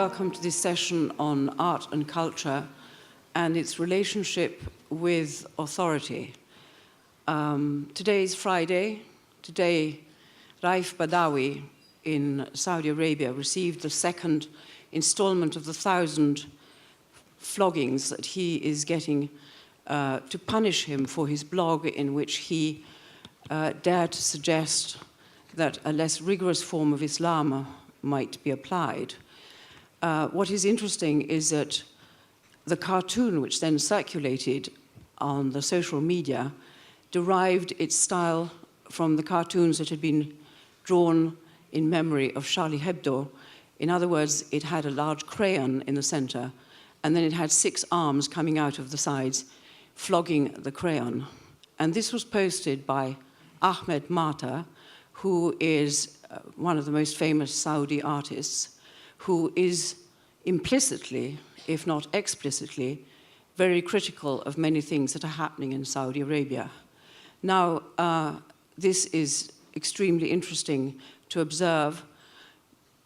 welcome to this session on art and culture and its relationship with authority. Today is Friday. Today, Raif Badawi in Saudi Arabia received the second installment of the 1,000 floggings that he is getting to punish him for his blog in which he dared to suggest that a less rigorous form of Islam might be applied. What is interesting is that the cartoon which then circulated on the social media derived its style from the cartoons that had been drawn in memory of Charlie Hebdo. In other words, it had a large crayon in the center, and then it had 6 arms coming out of the sides, flogging the crayon. And this was posted by Ahmed Mata, who is one of the most famous Saudi artists, who is implicitly, if not explicitly, very critical of many things that are happening in Saudi Arabia. Now, this is extremely interesting to observe,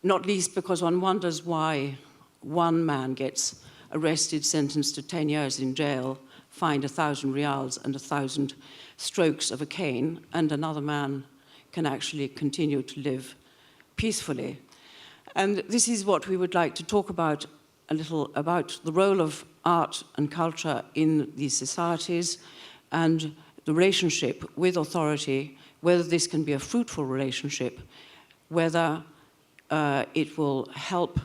not least because one wonders why one man gets arrested, sentenced to 10 years in jail, fined 1,000 riyals and 1,000 strokes of a cane, and another man can actually continue to live peacefully. And this is what we would like to talk about a little, about the role of art and culture in these societies and the relationship with authority, whether this can be a fruitful relationship, whether it will help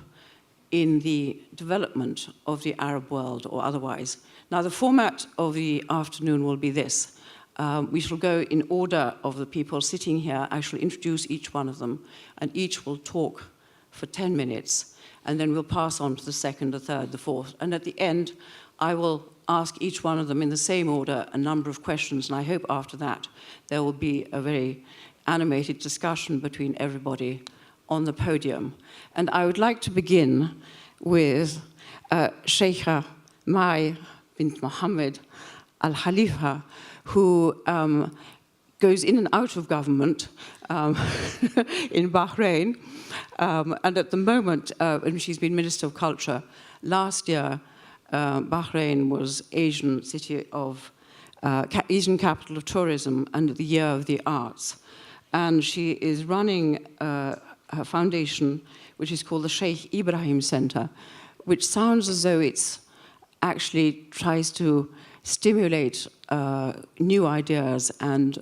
in the development of the Arab world or otherwise. Now, the format of the afternoon will be this. We shall go in order of the people sitting here. I shall introduce each one of them, and each will talk for 10 minutes, and then we'll pass on to the second, the third, the fourth. And at the end, I will ask each one of them in the same order a number of questions, and I hope after that there will be a very animated discussion between everybody on the podium. And I would like to begin with Sheikha Mai bint Mohammed Al-Khalifa, who goes in and out of government in Bahrain. And at the moment, and she's been Minister of Culture, last year, Bahrain was Asian capital of tourism and the year of the arts. And she is running her foundation, which is called the Sheikh Ibrahim Center, which sounds as though it's actually tries to stimulate new ideas and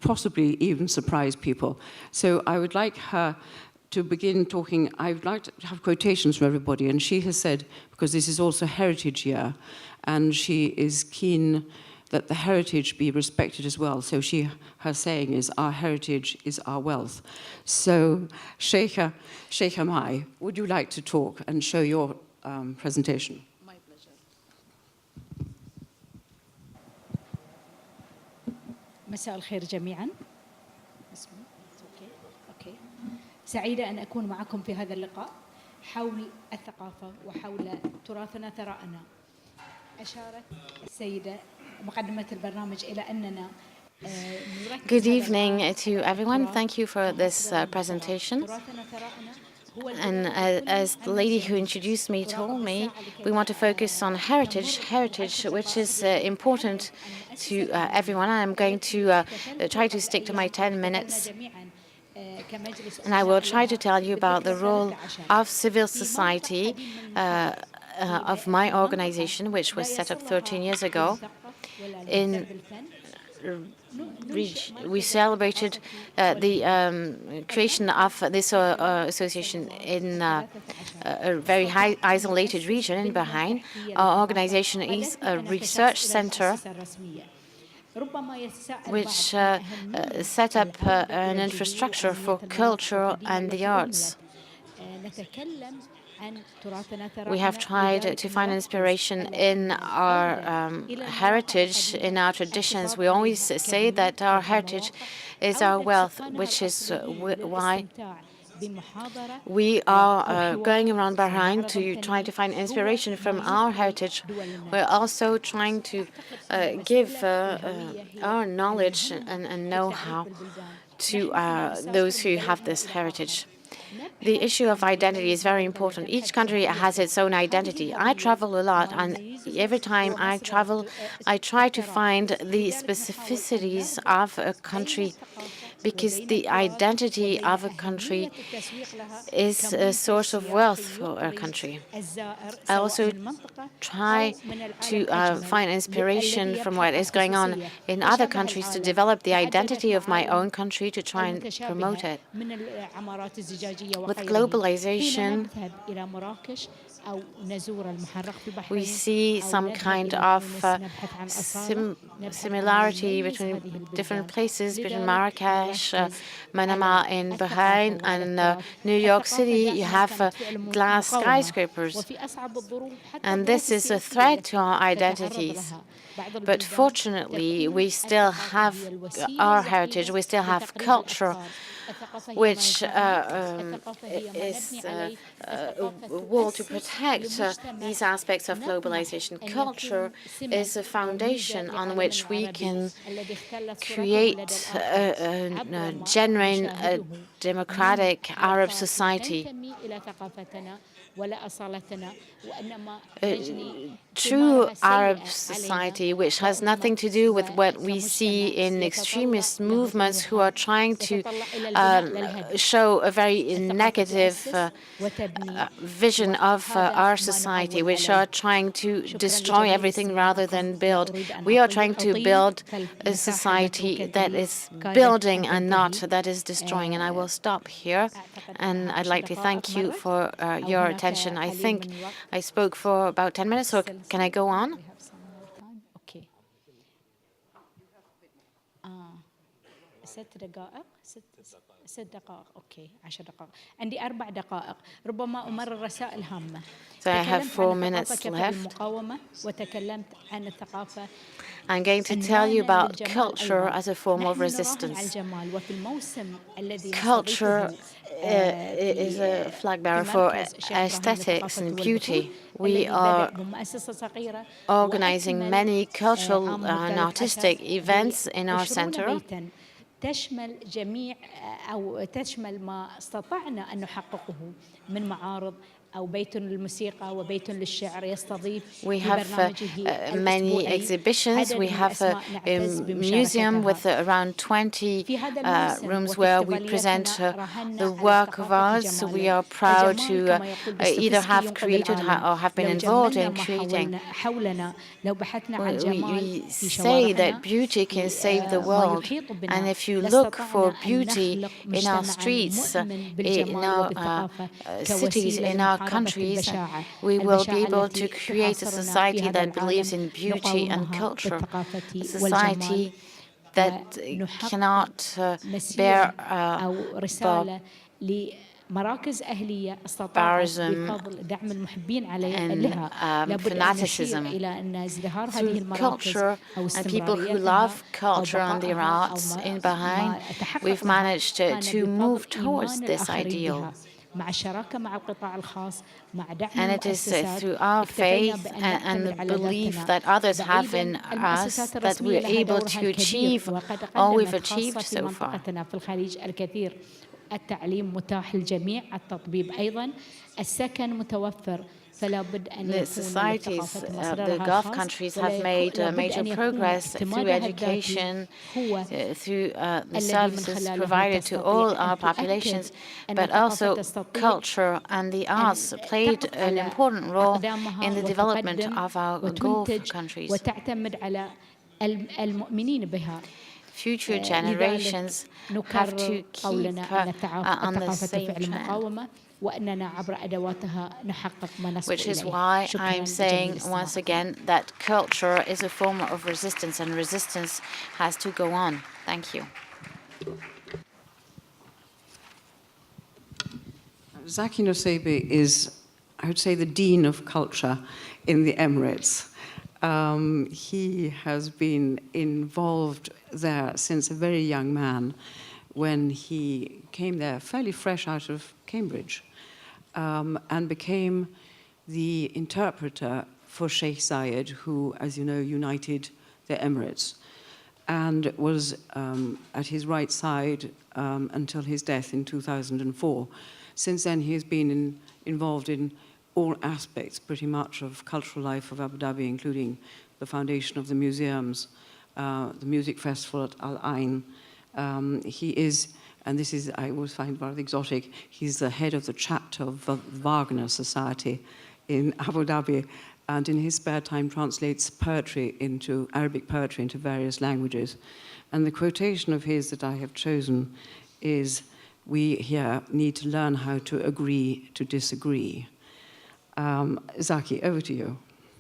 possibly even surprise people. So I would like her to begin talking. I would like to have quotations from everybody, and she has said, because this is also Heritage Year, and she is keen that the heritage be respected as well. So her saying is, our heritage is our wealth. So Sheikha Mai, would you like to talk and show your presentation? My pleasure. مساء الخير جميعاً. سعيدة أن أكون معكم في هذا اللقاء حول الثقافة وحول تراثنا ثراءنا. أشارت السيدة مقدمة البرنامج إلى أننا Good evening to everyone. Thank you for this presentation. And as the lady who introduced me told me, we want to focus on heritage, which is important to everyone. I'm going to try to stick to my 10 minutes. And I will try to tell you about the role of civil society of my organization, which was set up 13 years ago. We celebrated the creation of this association in a very isolated region in Bahrain. Our organization is a research center which set up an infrastructure for culture and the arts. We have tried to find inspiration in our heritage, in our traditions. We always say that our heritage is our wealth, which is why we are going around Bahrain to try to find inspiration from our heritage. We're also trying to give our knowledge and know-how to those who have this heritage. The issue of identity is very important. Each country has its own identity. I travel a lot, and every time I travel, I try to find the specificities of a country, because the identity of a country is a source of wealth for a country. I also try to find inspiration from what is going on in other countries to develop the identity of my own country, to try and promote it. With globalization, we see some kind of similarity between different places, between Marrakesh, Manama in Bahrain, and New York City. You have glass skyscrapers. And this is a threat to our identities. But fortunately, we still have our heritage, we still have culture, which is a wall to protect these aspects of globalization. Culture is a foundation on which we can create a genuine, democratic Arab society. True Arab society, which has nothing to do with what we see in extremist movements who are trying to show a very negative vision of our society, which are trying to destroy everything rather than build. We are trying to build a society that is building and not that is destroying. And I will stop here. And I'd like to thank you for your attention. I think I spoke for about 10 minutes, so can I go on? Okay. 6 دقائق اوكي 10 دقائق عندي 4 دقائق ربما امرر رسائل هامه. So I have 4 minutes left. I'm going to tell you about culture as a form of resistance. Culture is a flag bearer for aesthetics and beauty. We are organizing many cultural and artistic events in our center. تشمل جميع أو تشمل ما استطعنا أن نحققه من معارض أو بيت للموسيقى وبيت للشعر يستضيف. We have many exhibitions. We have a museum with around 20 rooms where we present the work of ours. So we are proud to either have created or have been involved in creating. We say that beauty can save the world. And if you look for beauty in our streets, in our cities, in our countries, we will be able to create a society that believes in beauty and culture, a society that cannot bear barbarism and fanaticism. Through culture and people who love culture and their arts in Bahrain, we've managed to move towards this ideal. And it is through our faith and the belief that others have in us that we are able to achieve all we've achieved so far. التعليم متاح للجميع، التطبيب أيضا، السكن متوفر. The societies of the Gulf countries have made major progress through education, through the services provided to all our populations, but also culture and the arts played an important role in the development of our Gulf countries. Future generations have to keep on the same trend. Which is why I'm saying once again that culture is a form of resistance, and resistance has to go on. Thank you. Zaki Nosebe is, I would say, the dean of culture in the Emirates. He has been involved there since a very young man, when he came there fairly fresh out of Cambridge, and became the interpreter for Sheikh Zayed, who, as you know, united the Emirates, and was at his right side until his death in 2004. since then, he has been involved in all aspects, pretty much, of cultural life of Abu Dhabi, including the foundation of the museums, the music festival at Al Ain. He is, and this is, I always find rather exotic, he's the head of the chapter of the Wagner Society in Abu Dhabi, and in his spare time translates poetry into, Arabic poetry into various languages. And the quotation of his that I have chosen is, "We here need to learn how to agree to disagree." Zaki, over to you.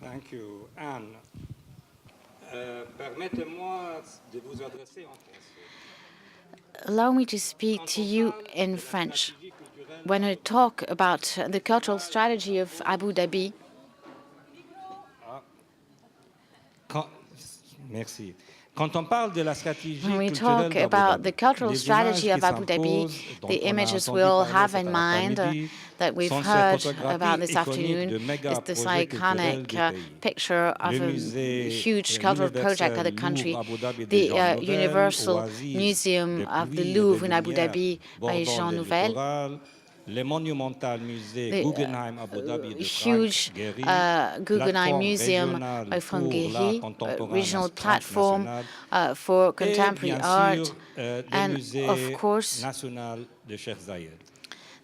Thank you, Anne. Permettez-moi de vous adresser en français. Allow me to speak to you in French. When I talk about the cultural strategy of Abu Dhabi, Merci. Quand on parle de la stratégie when we culturelle talk d'Abu about the Dhabi, cultural les strategy images of qui Abu Dhabi, s'imposent, dont the on a images entendu we'll parler have cet in mind après-midi, that we've sont ces heard photographies about this iconiques afternoon de méga is this projets culturels iconic du pays. picture of Le a musée huge cultural project of the country, Abu Dhabi the des Gens Nouvelles, Universal oasis Museum de of the pluie et Louvre de in Abu lumière Dhabi by bordant Jean le Nouvel, littoral, le monumental musée Guggenheim Abu Dhabi de huge Franck-Gehry, Guggenheim plateforme Museum régionale by pour Franck-Gehry, l'art contemporain regional platform transnational, for et contemporary bien art, sûr le and musée of course national de Sheikh Zayed.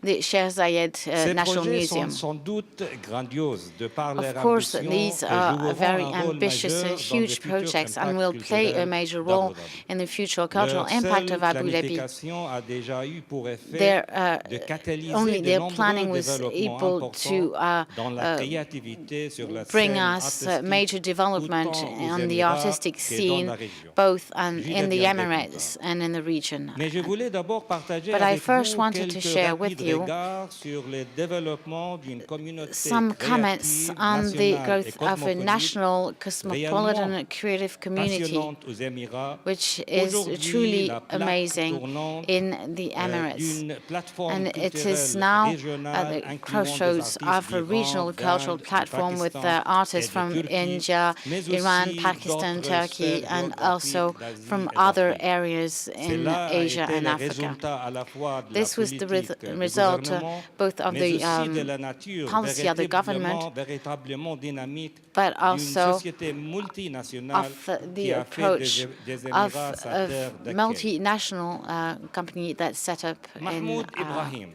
the Sheikh Zayed Ces National projets sont Museum. sans doute grandioses de par Of leur course, ambition these et are joueront very un rôle ambitious majeur and dans le huge futur projects and impact will play a culturel major d'Abu role Dhabi. in the future cultural Leur impact seule of Abu Dhabi. planification a déjà eu pour effet Their, de catalyser only de their nombreux planning was développements able importants to dans la créativité sur la bring scène us artistique major development autant aux on the Émirats artistic que dans scene, la région. both J'y in the reviendrai plus Emirates tard. and in the region. Mais je voulais d'abord partager But I avec first vous wanted to quelques share with rapides you regards sur le développement d'une communauté some comments créative, on the nationale et growth of a cosmopolite, national, cosmopolitan, réellement creative community, passionnante aux Émirats, which is aujourd'hui truly la plaque amazing tournante in the Emirates. d'une plateforme And it is culturelle now at régionale the incluant des crossroads artistes of a d'Iran, regional cultural d'Inde, du platform with Pakistan artists et de from Turquie, India, mais Iran, aussi Pakistan, d'autres Turkey, sphères and also géographiques d'Asie from et other d'Afrique. areas in Cela a Asia été and le Africa. résultat à la fois de la This was the politique du result gouvernement, both of mais the aussi de la nature policy of the government, véritablement dynamique but d'une also société multinationale of the qui a fait approach des of Émirats sa a terre d'accueil. multinational company that's set up in Mahmoud Ibrahim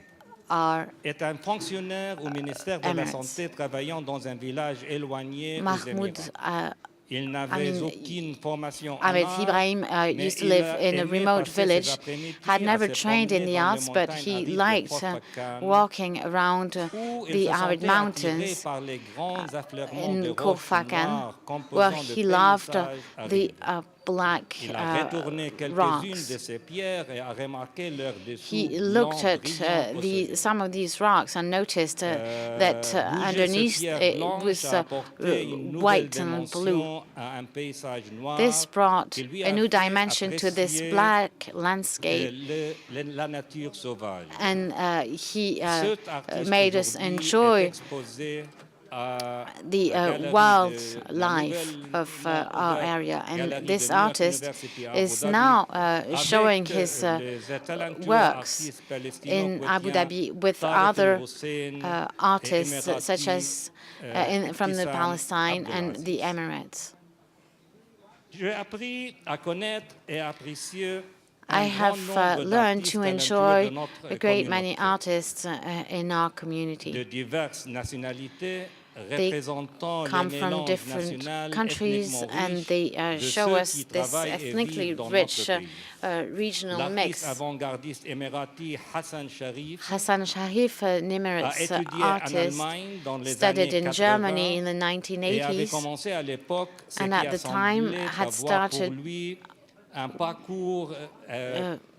our est un fonctionnaire au ministère de la Emirates. Santé travaillant dans un village éloigné aux Mahmoud Émirats. Il n'avait aucune formation en Ahmed art, Ibrahim mais used to il live a in a aimé remote passer ses village, après-midi had à never se trained in promener the dans les arts, but montagnes he arides de liked Khorfakkan, walking around où il the se arid sentait attiré mountains par les grands affleurements in de roches Khorfakkan, noires where composant de he loved paysages the arides. black Il a retourné quelques-unes de rocks. ces pierres et a remarqué leur dessous He blanc looked at brillant au soleil. some of these rocks and noticed that Bouger underneath ces pierres it blanches was a apporté une nouvelle white and blue. dimension à un paysage noir This brought qui lui a a new fait dimension to this apprécier black landscape, la nature sauvage. and he Cet artiste made us aujourd'hui est enjoy exposé à the la galerie de wildlife la of nouvelle our ouverte area. And galerie this de New York artist University à is Abu Dhabi, now avec showing his les talentueux works artistes in Abu palestino-chrétiens Dhabi with Tariq other El-Hussein et artists such émirati, as from the Ibtissam Palestine and Abdelaziz. the Emirates. J'ai appris à connaître et apprécier I un have grand nombre learned d'artistes to talentueux enjoy de notre a great many communauté, artists in our de community. diverses nationalités They représentant come le from mélange different national countries ethniquement and riche they de show ceux us qui this travaillent et ethnically vivent dans rich notre pays. regional L'artiste mix. avant-gardiste émirati Hassan Sharif Hassan Sharif, an a Emirates étudié en artist, Allemagne dans les studied années in Germany 80 in the et avait 1980s, commencé à l'époque ce and qui at a the time semblé had avoir pour started lui un parcours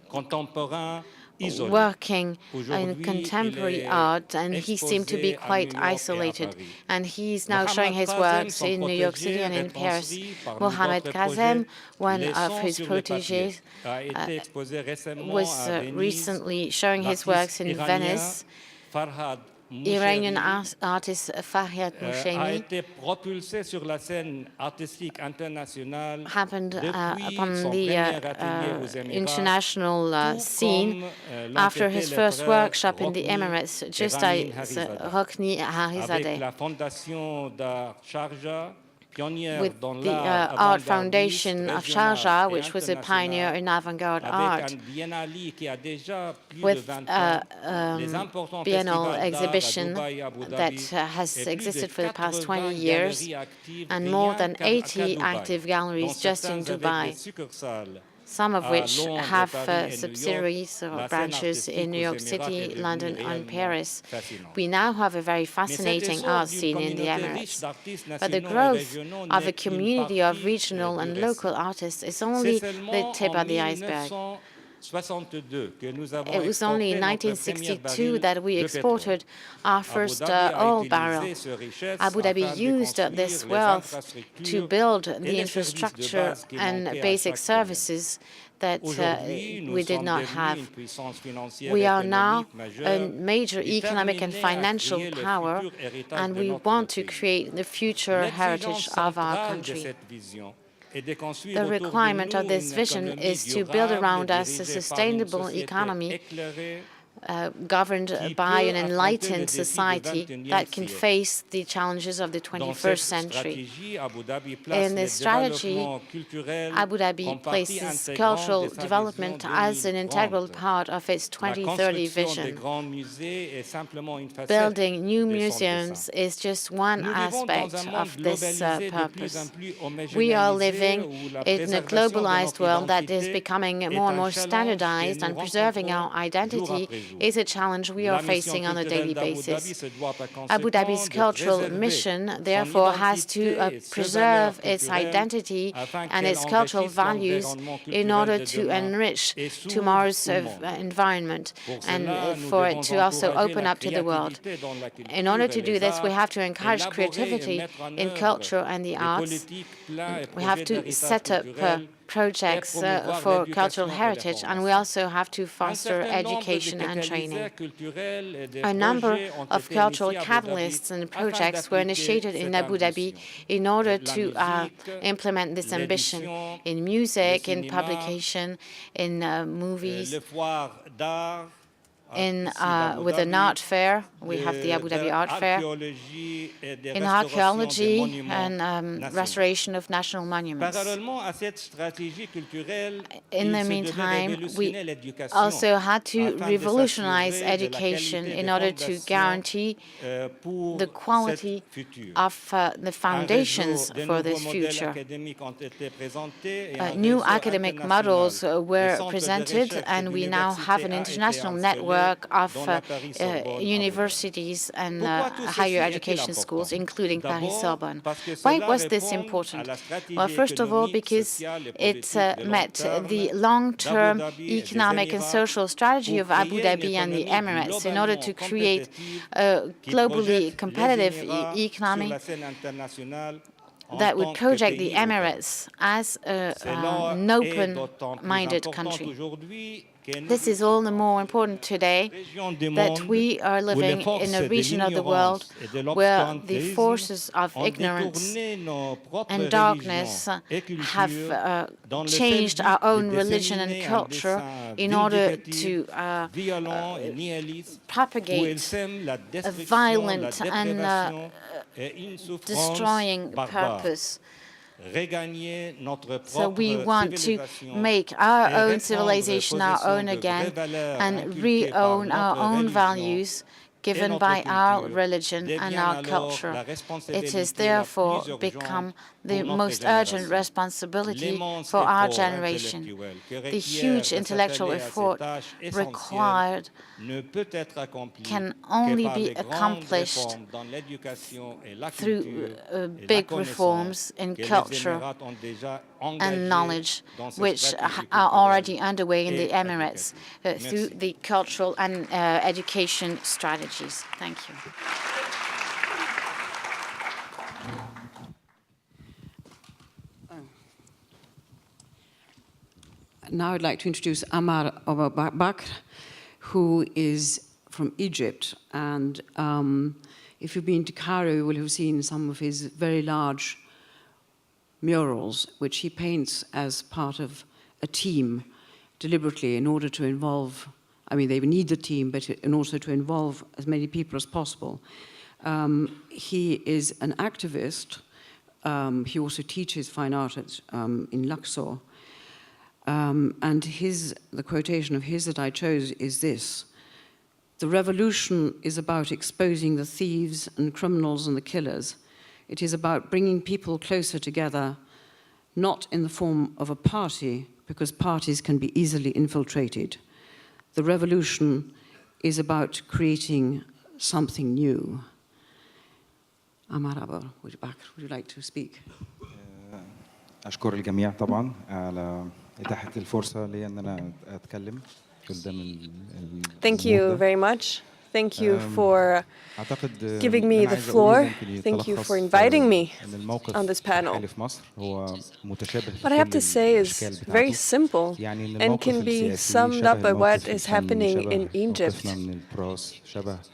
contemporain isolé. working in Aujourd'hui, contemporary il est art, and he seemed to be exposé à quite New York et à isolated. Paris. And he's now Mohamed showing his Kazem, works son in New York City protégé, and in Paris. retranscrit parmi Mohamed d'autres Kazem, projets, one Les of sons his sur le papier, protégés, a été exposé récemment was à Venise. recently showing his works in L'artiste Venice. iranien Farhad Iranian artist Fariat a Moushemi été propulsé sur la scène artistique internationale happened depuis upon son the premier atelier aux Émirats, international tout scene comme l'ont after été his les first frères workshop in the Rokni Emirates, et just Ramin as Harizadeh. Rokni Avec Harizadeh. la Fondation d'art Sharjah, pionnière With dans the l'art Art avant-gardiste, Foundation of régional Sharjah, et which was a pioneer international, in avant-garde avec art, un biennale qui a déjà plus de with 20 ans, les importants biennale festivals d'art à exhibition Dubaï et Abu that Dhabi, has et plus de existed for the past 20 80 years, galeries actives and rien more than qu'à 80 Dubaï, active dont galleries just in certains avec des Dubai, succursales some of à which Londres, have Paris et New York. subsidiaries or La scène branches artistique in New aux York Émirats est City, devenue London, and réellement Paris. fascinante. We now have a very Mais cet fascinating essor art d'une scene in the communauté riche Emirates. d'artistes But the nationaux et growth régionaux of n'est a qu'une community of partie regional du and récit. local artists is C'est only the seulement tip en of the iceberg. 1962 que nous avons It was only in exporté notre premier 1962 baril that we de pétrole. exported our Abu first Dhabi a oil utilisé barrel. ces richesses Abu Dhabi afin de used construire this les wealth to infrastructures build et the les services de infrastructure base qui and manquaient à basic chaque domaine. services that Aujourd'hui, nous we did sommes not devenus have. une puissance financière We et are now économique a majeure, major economic and déterminée à financial créer le power, futur héritage and de we notre want to pays. create the future heritage L'exigence of our centrale de country. cette vision est de construire The autour de requirement of nous this une vision économie is to build durable, around us a dirigée par une sustainable société economy éclairée, governed qui by peut an affronter le enlightened défi du society 21e that can siècle. face the challenges of the Dans 21st cette century. stratégie, Abu Dhabi place In le this strategy, développement culturel Abu Dhabi comme partie places intégrante cultural de sa development vision as an integral 2030. part of its La 2030 construction des vision. grands musées est simplement une facette Building new de son museums dessein. is just one Nous vivons dans aspect un monde of this globalisé de plus en purpose. plus We are homogénéisé living où la in a préservation de globalized notre world that is identité becoming est more and un more challenge que standardized, nous and preserving our rencontrons jour identity après jour. is a challenge we La are mission facing on a culturelle daily d'Abu Dhabi basis. se doit par Abu Dhabi's conséquent de cultural préserver mission, son therefore, has to identité et ses preserve valeurs its culturelles identity afin and qu'elle its cultural enrichisse values l'environnement in culturel order de to demain enrich et s'ouvre tomorrow's au monde. environment, Pour and cela, nous for devons it to also encourager open la up to the world. créativité dans la culture In order et to do les this, we arts, have to encourage élaborer et creativity mettre en in œuvre culture and the des arts. politiques, plans et We have projets to d'héritage set up culturel projects et promouvoir for l'éducation cultural et la heritage, and we formation. also have to Un foster certain nombre de education and training. catalyseurs culturels et de A number projets ont of été cultural initiés à Abu Dhabi catalysts and afin projects were d'appliquer initiated in cette Abu Dhabi ambition. in order La to musique, implement this ambition l'édition, in music, le in cinéma, publication, in movies, le foire d'art, in ici d'Abu with an Dhabi, art fair. We have the Abu Dhabi Art Fair. d'archéologie et de In restauration des archaeology monuments and nationaux. restoration of national monuments. Parallèlement à cette stratégie culturelle, In il the se devait meantime, révolutionner we l'éducation also had to afin de revolutionize s'assurer de la education qualité in des order to fondations, guarantee pour the quality cette future. of the foundations Un réseau de for nouveaux this modèles future. académiques ont été présentés et un New réseau academic international models de were centres de presented, recherche and we now d'universités have an a été international installé network of dans la Paris-Sorbonne, Abu Dhabi. universities and Pourquoi tout ceci higher est-il education schools, important? including D'abord, Paris-Sorbonne. parce que Why cela was this répond important? à la stratégie Well, first of all, économique, because sociale et it politique de long met terme the d'Abu long-term Dhabi et des economic and Émirats social strategy pour of Abu créer une Dhabi and the économie Emirates in order to globalement create compétitive a qui globally projette competitive les Émirats economy sur la scène internationale en that tant would que project the pays ouvert. Emirates as Cela an est d'autant plus open-minded important country. qu'aujourd'hui que nous This is all the more important today région du that monde we are où les living forces in a de region of the world l'ignorance et de where the l'obscurantisme forces of ont ignorance détourné nos propres and darkness religions et have cultures dans le seul changed but our de own religion and disséminer un culture dessein in order vindicatif, to violent et nihiliste, où ils propagate sèment la a destruction, la violent and dépravation et une souffrance destroying barbare. purpose. Regagner notre So we propre want to civilisation make our et own reprendre civilization our possession own de vraies again valeurs and inculquées par re-own our notre own religion values et given notre by our culture religion and devient our alors culture. la It responsabilité has la therefore plus urgente become the pour notre most urgent génération. responsibility L'immense for our effort generation. intellectuel que The requiert huge de intellectual s'atteler à ces effort tâches required essentielles ne peut être accompli can que only par be les grandes accomplished réformes dans l'éducation et la through culture et la big connaissance reforms in que les culture Émirats ont déjà and engagées knowledge, dans ces which stratégies are already culturelles underway in et the Emirates éducatives. through Merci. the cultural and education strategies. Thank you. Now I'd like to introduce Amar Abubakr, who is from Egypt. And if you've been to Cairo, you will have seen some of his very large murals, which he paints as part of a team deliberately in order to involve, I mean, they need the team, but in order to involve as many people as possible. He is an activist. He also teaches fine art in Luxor. And the quotation of his that I chose is this: "The revolution is about exposing the thieves and criminals and the killers. It is about bringing people closer together, not in the form of a party, because parties can be easily infiltrated. The revolution is about creating something new." Amar Abar, would you like to speak? أشكر الجميع طبعا على إتاحة الفرصة لي أن أنا أتكلم قدام. Thank you very much. Thank you for giving me the floor. Thank you for inviting me on this panel. What I have to say is very simple and can be summed up by what is happening in Egypt.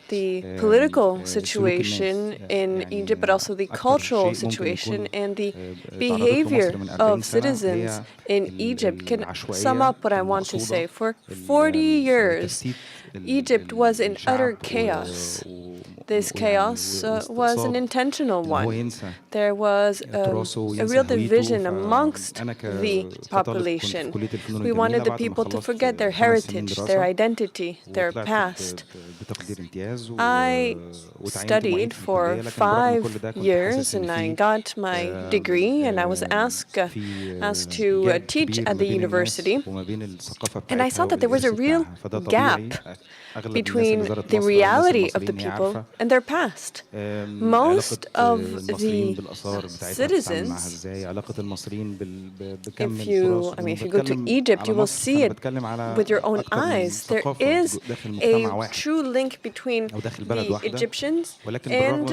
The political situation in Egypt, but also the cultural situation and the behavior of citizens in Egypt can sum up what I want to say. For 40 years, Egypt was in utter chaos. This chaos was an intentional one. There was a real division amongst the population. We wanted the people to forget their heritage, their identity, their past. I studied for 5 years and I got my degree, and I was asked to teach at the university. And I saw that there was a real gap between the reality of the people and their past. Most of the citizens, if you go to Egypt, you will see it with your own eyes. There is a true link between the Egyptians and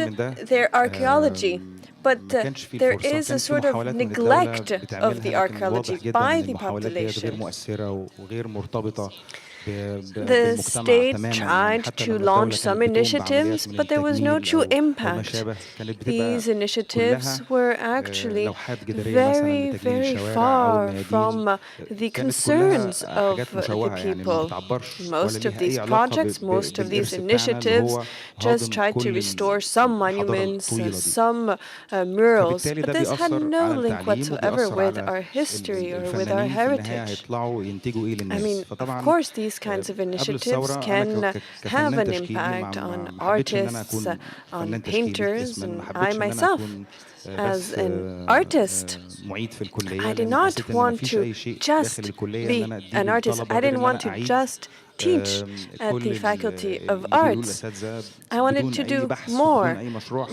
their archaeology. But there is a sort of neglect of the archaeology by the population. The state tried to launch some initiatives, but there was no true impact. These initiatives were actually very, very far from the concerns of the people. Most of these projects, most of these initiatives just tried to restore some monuments, some murals, but this had no link whatsoever with our history or with our heritage. I mean, of course, these kinds of initiatives can have an impact on artists, on painters, and I myself, as an artist, I did not want to just be an artist. I didn't want to just teach at the Faculty of Arts. I wanted to do more,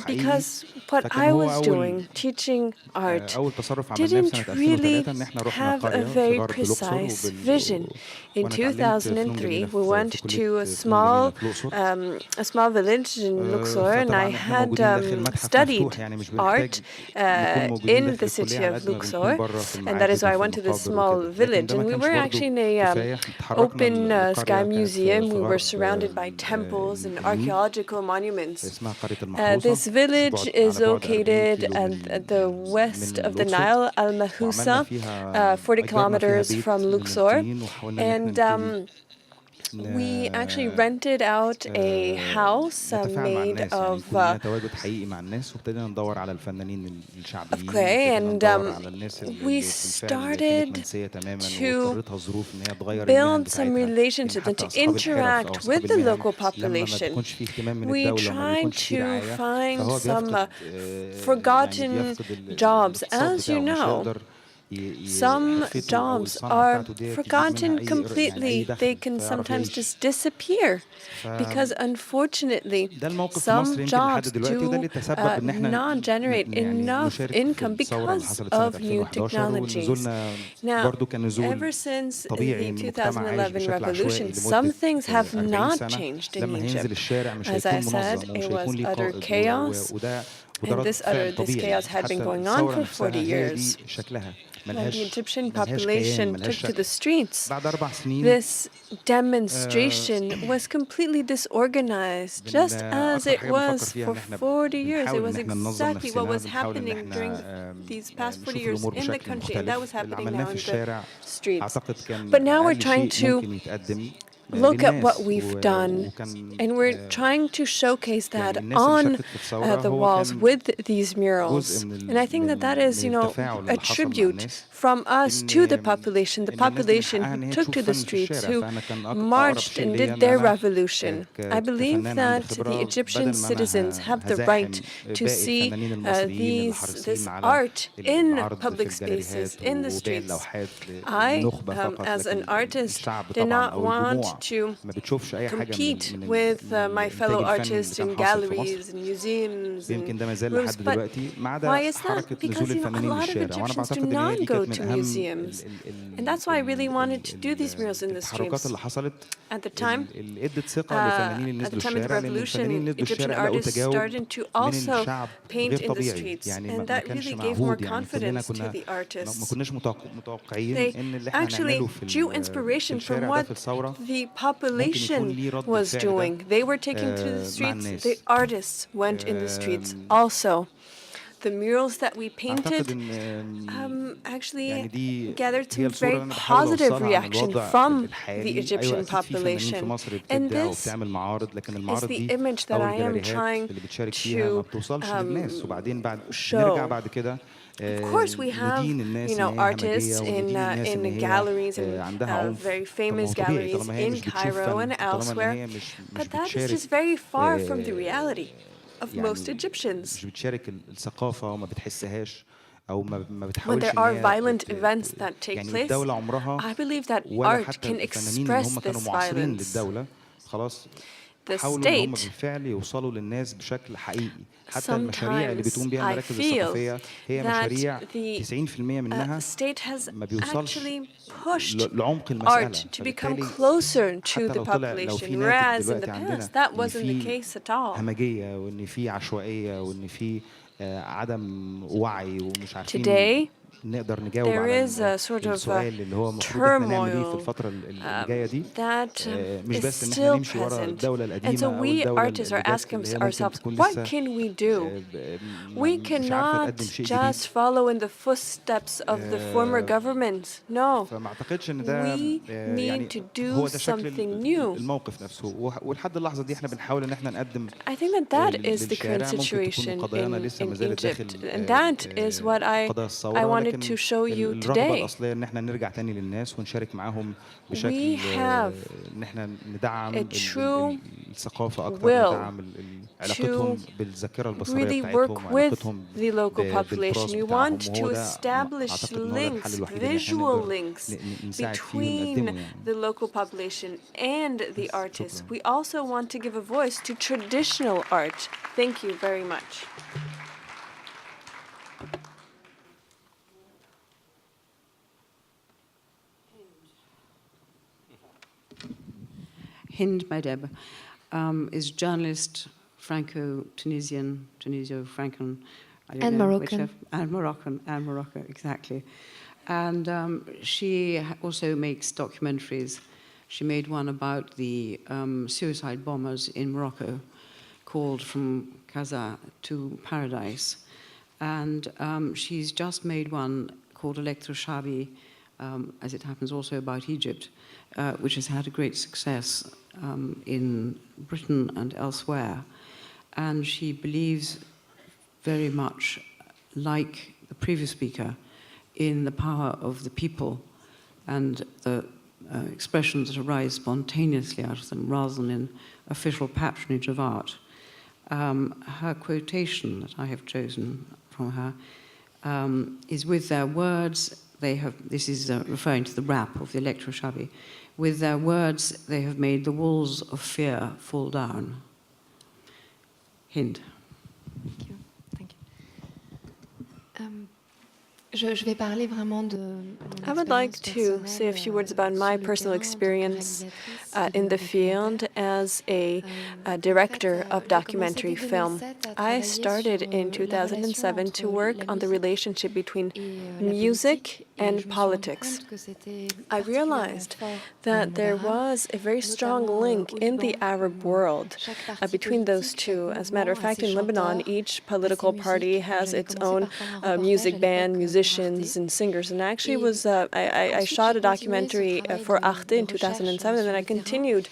because what I was doing, teaching art, didn't really have a very precise vision. In 2003, we went to a small village in Luxor, and I had studied art in the city of Luxor, and that is why I went to this small village. And we were actually in an open sky museum. We were surrounded by temples and archaeological monuments. This village is located at the west of the Nile, Al-Mahusa, 40 kilometers from Luxor. And we actually rented out a house made of clay, and we started to build some relationships and to interact with the local population. We tried to find some forgotten jobs. As you know, some jobs are forgotten completely. They can sometimes just disappear because, unfortunately, some jobs do not generate enough income because of new technologies. Now, ever since the 2011 revolution, some things have not changed in Egypt. As I said, it was utter chaos. And this chaos had been going on for 40 years. when the Egyptian population took to the streets, this demonstration was completely disorganized, just as it was for 40 years. It was exactly what was happening during these past 40 years in the country, and that was happening now in the streets. But now we're trying to look at what we've done, and we're trying to showcase that on the walls with these murals. And I think that that is, a tribute from us to the population who took to the streets, who marched and did their revolution. I believe that the Egyptian citizens have the right to see this art in public spaces, in the streets. I, as an artist, did not want to compete with my fellow artists in galleries and museums and rooms. But why is that? Because a lot of Egyptians do not go to museums. And that's why I really wanted to do these murals in the streets. At the time of the revolution, Egyptian artists started to also paint in the streets. And that really gave more confidence to the artists. They actually drew inspiration from what the population was doing. They were taking to the streets. The artists went in the streets also. The murals that we painted actually gathered some very positive reaction from the Egyptian population. And this is the image that I am trying to show. Of course, we have, artists in galleries and very famous galleries in Cairo and elsewhere, but that is just very far from the reality of most Egyptians. When there are violent events that take place, I believe that art can express this violence. The state, sometimes I feel that the state has actually pushed art to become closer to the population, whereas in the past that wasn't the case at all. Today, there is a sort of turmoil that is still present. And so we artists are asking ourselves, what can we do? We cannot just follow in the footsteps of the former governments. No, we need to do something new. I think that is the current situation in Egypt. And that is what I wanted to show you today. We have a true will to really work with the local population. We want to establish links, visual links between the local population and the artists. We also want to give a voice to traditional art. Thank you very much. Hind Madeb is journalist, Tunisio-Francan, and Moroccan. And Morocco, exactly. And she also makes documentaries. She made one about the suicide bombers in Morocco called From Gaza to Paradise. And she's just made one called Electroshabi, as it happens also about Egypt, which has had a great success in Britain and elsewhere. And she believes very much, like the previous speaker, in the power of the people and the expressions that arise spontaneously out of them rather than in official patronage of art. Her quotation that I have chosen from her is, with their words, this is referring to the rap of the Electroshabi, with their words they have made the walls of fear fall down. Hind. Thank you. I would like to say a few words about my personal experience in the field as a director of documentary film. I started in 2007 to work on the relationship between music and politics. I realized that there was a very strong link in the Arab world between those two. As a matter of fact, in Lebanon, each political party has its own music band, musicians, and singers. And actually, I shot a documentary for Arte in 2007, and then I continued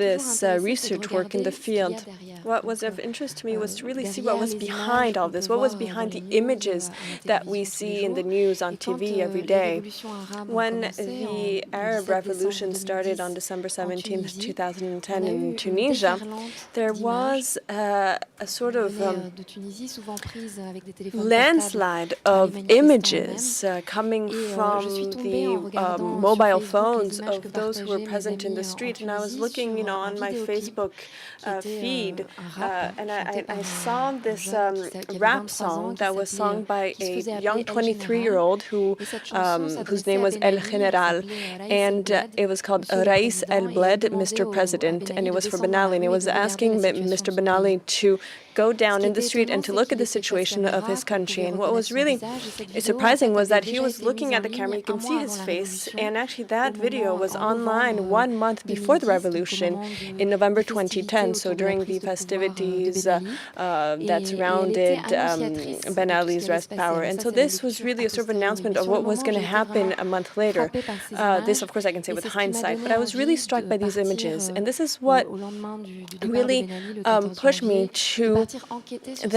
this research work in the field. What was of interest to me was to really see what was behind all this, what was behind the images that we see in the news on TV every day. When the Arab Revolution started on December 17, 2010 in Tunisia, there was a sort of landslide of images coming from the mobile phones of those who were present in the street. And I was looking, on my Facebook feed, and I saw this rap song that was sung by a young 23-year-old whose name was El General, and it was called Rais El Bled, Mr. President, and it was for Ben Ali, and it was asking Mr. Ben Ali to go down in the street and to look at the situation of his country. And what was really surprising was that he was looking at the camera, you can see his face, and actually that video was online 1 month before the revolution in November 2010, so during the festivities that surrounded Ben Ali's rise to power. And so this was really a sort of announcement of what was going to happen a month later. This, of course, I can say with hindsight, but I was really struck by these images. And this is what really pushed me to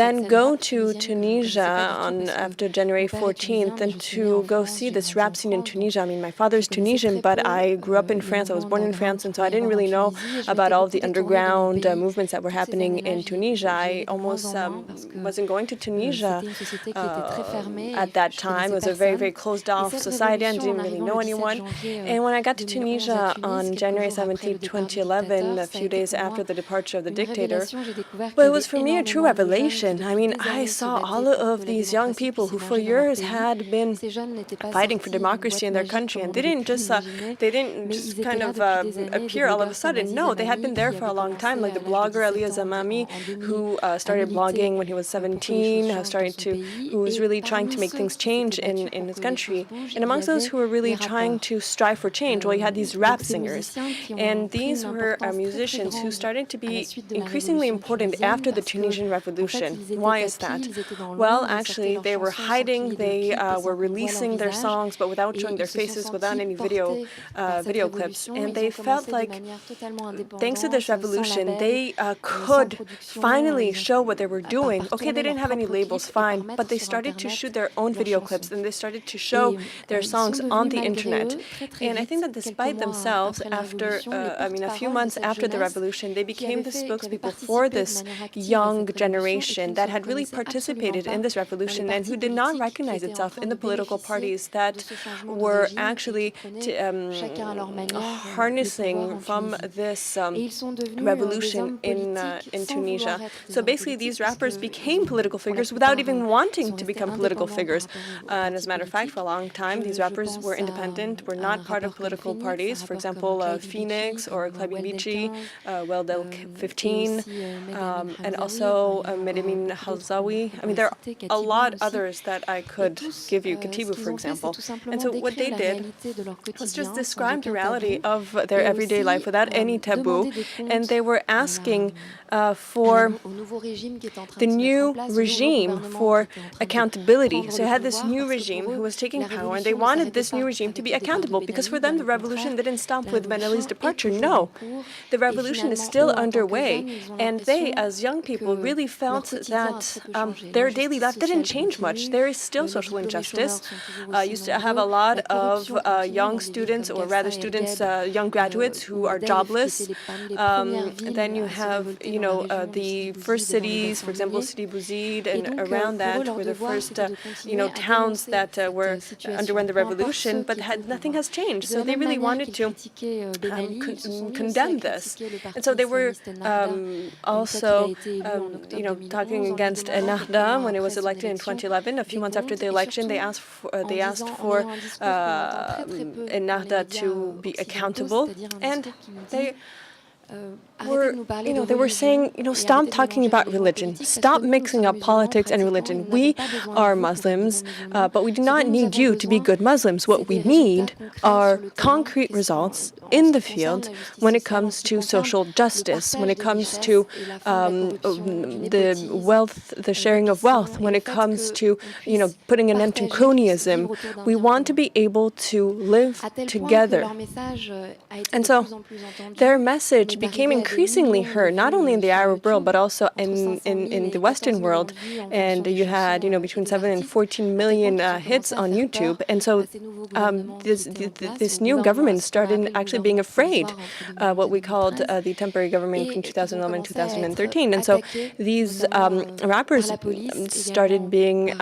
then go to Tunisia after January 14th and to go see this rap scene in Tunisia. I mean, my father's Tunisian, but I grew up in France. I was born in France, and so I didn't really know about all of the underground movements that were happening in Tunisia. I almost wasn't going to Tunisia at that time. It was a very, very closed-off society. I didn't really know anyone. And when I got to Tunisia on January 17, 2011, a few days after the departure of the dictator, well, it was for me a true revelation. I mean, I saw all of these young people who for years had been fighting for democracy in their country, and they didn't just kind of appear all of a sudden. No, they had been there for a long time, like the blogger Elia Zamami, who started blogging when he was 17, who was really trying to make things change in his country. And amongst those who were really trying to strive for change, well, you had these rap singers, and these were musicians who started to be increasingly important after the Tunisian Revolution. Why is that? Well, actually, they were hiding, they were releasing their songs, but without showing their faces, without any video clips. And they felt like, thanks to this revolution, they could finally show what they were doing. Okay, they didn't have any labels, fine, but they started to shoot their own video clips, and they started to show their songs on the internet. And I think that despite themselves, after, a few months after the revolution, they became the spokespeople for this young generation that had really participated in this revolution and who did not recognize itself in the political parties that were actually harnessing from this revolution in Tunisia. So basically, these rappers became political figures without even wanting to become political figures. And as a matter of fact, for a long time, these rappers were independent, were not part of political parties. For example, Phoenix or Klabi Bichi, Weldel 15, and also Medemin Halzawi. I mean, there are a lot others that I could give you, Katibu, for example. And so what they did was just describe the reality of their everyday life without any taboo, and they were asking for the new regime for accountability. So you had this new regime who was taking power, and they wanted this new regime to be accountable, because for them the revolution didn't stop with Ben Ali's departure. No, the revolution is still underway, and they, as young people, really felt that their daily life didn't change much. There is still social injustice. Used to have a lot of young students, or rather students, young graduates who are jobless. Then you have, the first cities, for example, Sidi Bouzid and around that were the first, towns that underwent the revolution, but nothing has changed. So they really wanted to condemn this. And so they were also, talking against Ennahda when it was elected in 2011. A few months after the election, they asked for Ennahda to be accountable, and they they were saying, stop talking about religion, stop mixing up politics and religion. We are Muslims, but we do not need you to be good Muslims. What we need are concrete results in the field when it comes to social justice, when it comes to the sharing of wealth, when it comes to, putting an end to cronyism. We want to be able to live together. And so their message became increasingly heard, not only in the Arab world, but also in the Western world. And you had, between 7 and 14 million hits on YouTube. And so this new government started actually being afraid, what we called the temporary government between 2011 and 2013. And so these rappers started being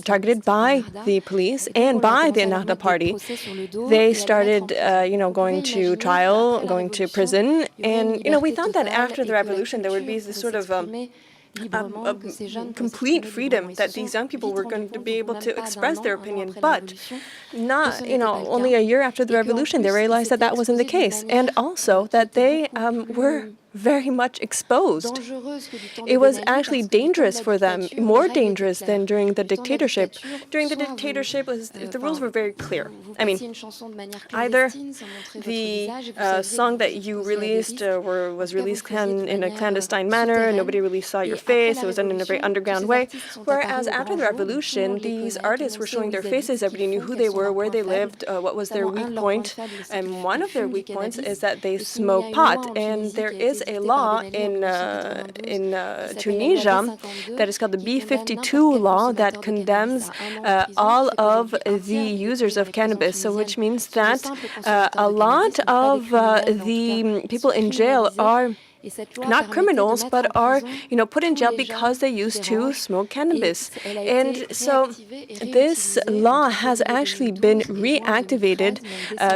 targeted by the police and by the Ennahda party. They started, going to trial, going to prison. And, we thought that after the revolution, there would be this sort of complete freedom, that these young people were going to be able to express their opinion. But not, only a year after the revolution, they realized that that wasn't the case. And also that they were very much exposed. It was actually dangerous for them, more dangerous than during the dictatorship. During the dictatorship, the rules were very clear. I mean, either the song that you released was released in a clandestine manner, nobody really saw your face, it was done in a very underground way. Whereas after the revolution, these artists were showing their faces, everybody knew who they were, where they lived, what was their weak point. And one of their weak points is that they smoke pot. And there is a law in Tunisia that is called the B52 law that condemns all of the users of cannabis. So which means that a lot of the people in jail are not criminals, but are, put in jail because they used to smoke cannabis. And so this law has actually been reactivated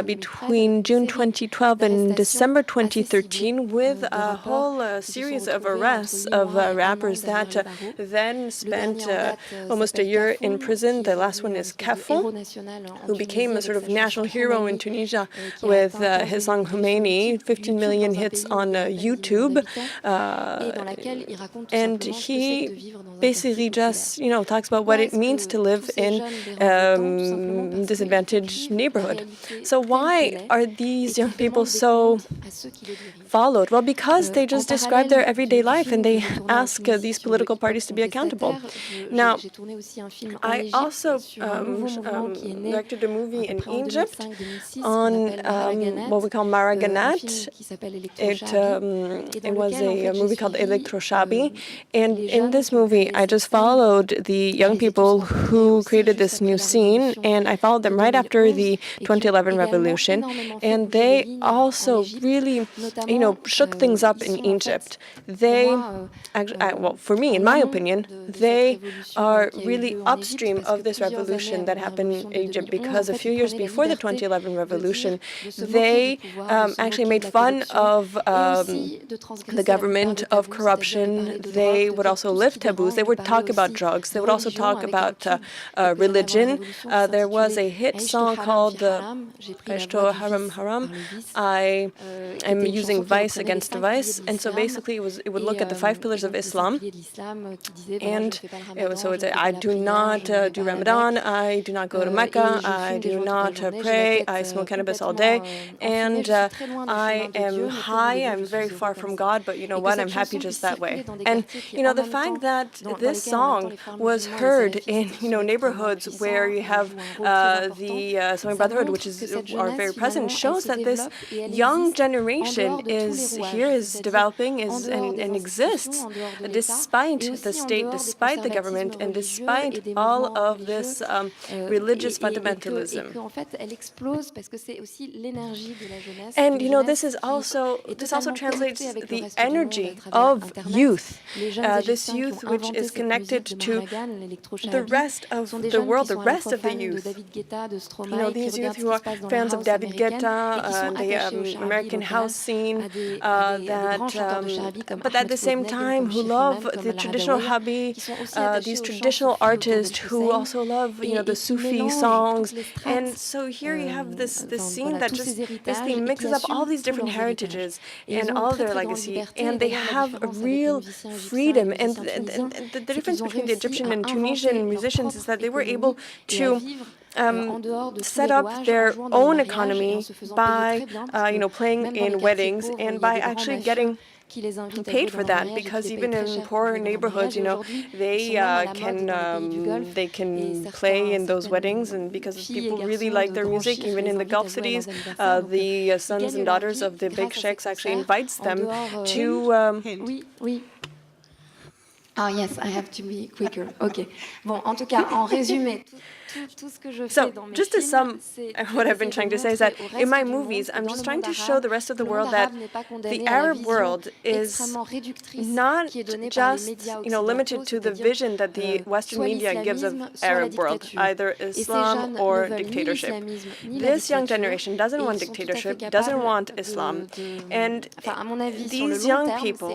between June 2012 and December 2013 with a whole series of arrests of rappers that then spent almost a year in prison. The last one is Kafou, who became a sort of national hero in Tunisia with his song Khomeini, 15 million hits on YouTube. And he basically just, talks about what it means to live in disadvantaged neighborhood. So why are these young people so followed? Well, because they just describe their everyday life and they ask these political parties to be accountable. Now, I also directed a movie in Egypt on what we call Maraganat. It was a movie called Electroshabi. And in this movie, I just followed the young people who created this new scene, and I followed them right after the 2011 revolution. And they also really, shook things up in Egypt. They, well, for me, in my opinion, they are really upstream of this revolution that happened in Egypt, because a few years before the 2011 revolution, they actually made fun of the government, of corruption. They would also lift taboos. They would talk about drugs. They would also talk about religion. There was a hit song called Ashto Haram Haram. I am using vice against vice. And so basically it would look at the 5 pillars of Islam. And I do not do Ramadan. I do not go to Mecca. I do not pray. I smoke cannabis all day. And I am high. I'm very far from God, but you know what? I'm happy just that way. And the fact that this song was heard in neighborhoods where you have the Islamic Brotherhood, which are very present, shows that this young generation is developing, and exists despite the state, despite the government, and despite all of this religious fundamentalism. And this also translates the energy of youth, this youth which is connected to the rest of the world, the rest of the youth. You know, these youth who are fans of David Guetta, the American house scene, but at the same time who love the traditional hobby, these traditional artists who also love, you know, the Sufi songs. And so here you have this scene that just basically mixes up all these different heritages and all their legacy, and they have a real freedom. And the difference between the Egyptian and Tunisian musicians is that they were able to set up their own economy by, you know, playing in weddings and by actually getting paid for that, because even in poor neighborhoods, you know, they can play in those weddings, and because people really like their music, even in the Gulf cities, the sons and daughters of the big sheikhs actually invites them to. Ah yes, I have to be quicker. Okay. Bon, en tout cas, en résumé, tout ce que je fais dans mes just to sum films, what I've been trying to say is that in my movies, I'm just trying to show the rest of the world that the Arab world is not just, you know, limited to the vision that the Western media gives of Arab world, either Islam or dictatorship. This young generation doesn't want dictatorship, doesn't want Islam, and these young people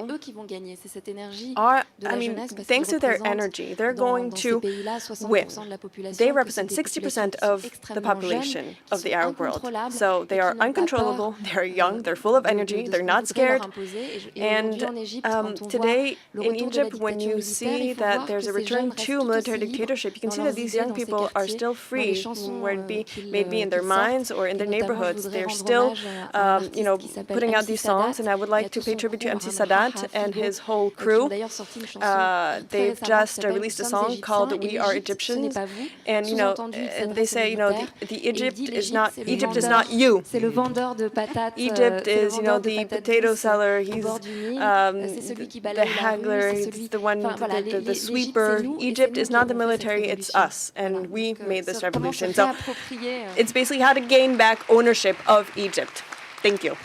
are, I mean, thanks to their energy, they're going to win. They represent 60% of the population of the Arab world. So they are uncontrollable, they're young, they're full of energy, they're not scared. And today in Egypt, when you see that there's a return to military dictatorship, you can see that these young people are still free, where it be maybe in their minds or in their neighborhoods. They're still, you know, putting out these songs. And I would like to pay tribute to MC Sadat and his whole crew. They've just released a song called "We Are Egyptians," and you know, and they say, you know, the Egypt is not you. Egypt is, you know, the potato seller. He's the haggler. He's the one, the sweeper. Egypt is not the military. It's us, and we made this revolution. So it's basically how to gain back ownership of Egypt. Thank you.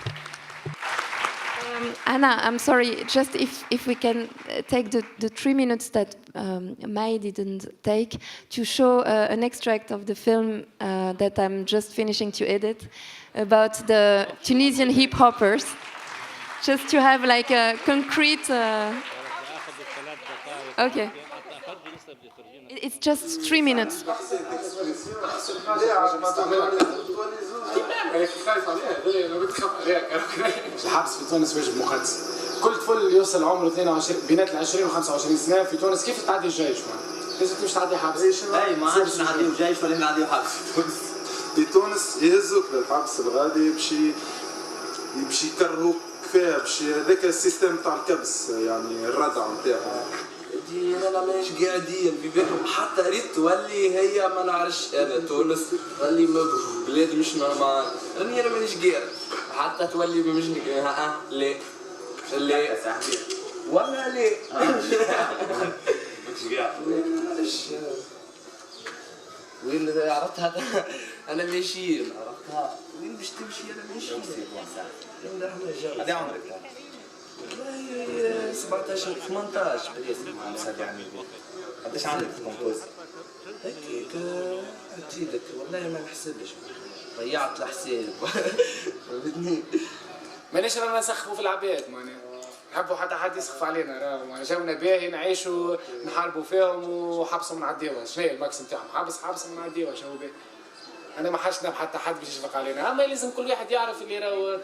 Anna, I'm sorry, just if we can take the 3 minutes that Mai didn't take to show an extract of the film that I'm just finishing to edit about the Tunisian hip-hoppers, just to have like a concrete... Okay. It's just 3 minutes. الحبس في تونس واجب مقدس. كل طفل يوصل عمره 22 بين 20 و 25 سنه في تونس كيف تعدي الجيش؟ لازم تمشي تعدي حبس. اي ما عادش نعديو جيش ولا نعديو حبس في تونس يهزوك للحبس الغادي باش يكرهوك كفايه باش هذاك السيستم تاع الكبس يعني الردع نتاعها. انا مانيش قاعدين في بالهم حتى ريت تولي هي ما نعرفش انا تونس تولي بلاد مش نورمال راني انا مانيش قاعد حتى تولي مش لا لا صاحبي ولا لا مش قاعد معلش وين عرفتها انا ماشي عرفتها وين باش تمشي انا ماشي هذا عمرك والله 17 18 قداش عندك في الكومبوز؟ هكاك عطيلك والله ما نحسبش ضيعت الحساب فهمتني مانيش رانا نسخفوا في العباد معناها نحبوا حتى حد يسخف علينا راهو جاونا باهي نعيشوا نحاربوا فيهم وحبسهم نعديوها شنو هي الماكس نتاعهم حبسهم نعديوها شنو باهي انا ما حاجتنا بحتى حد باش يشفق علينا اما لازم كل واحد يعرف اللي راهو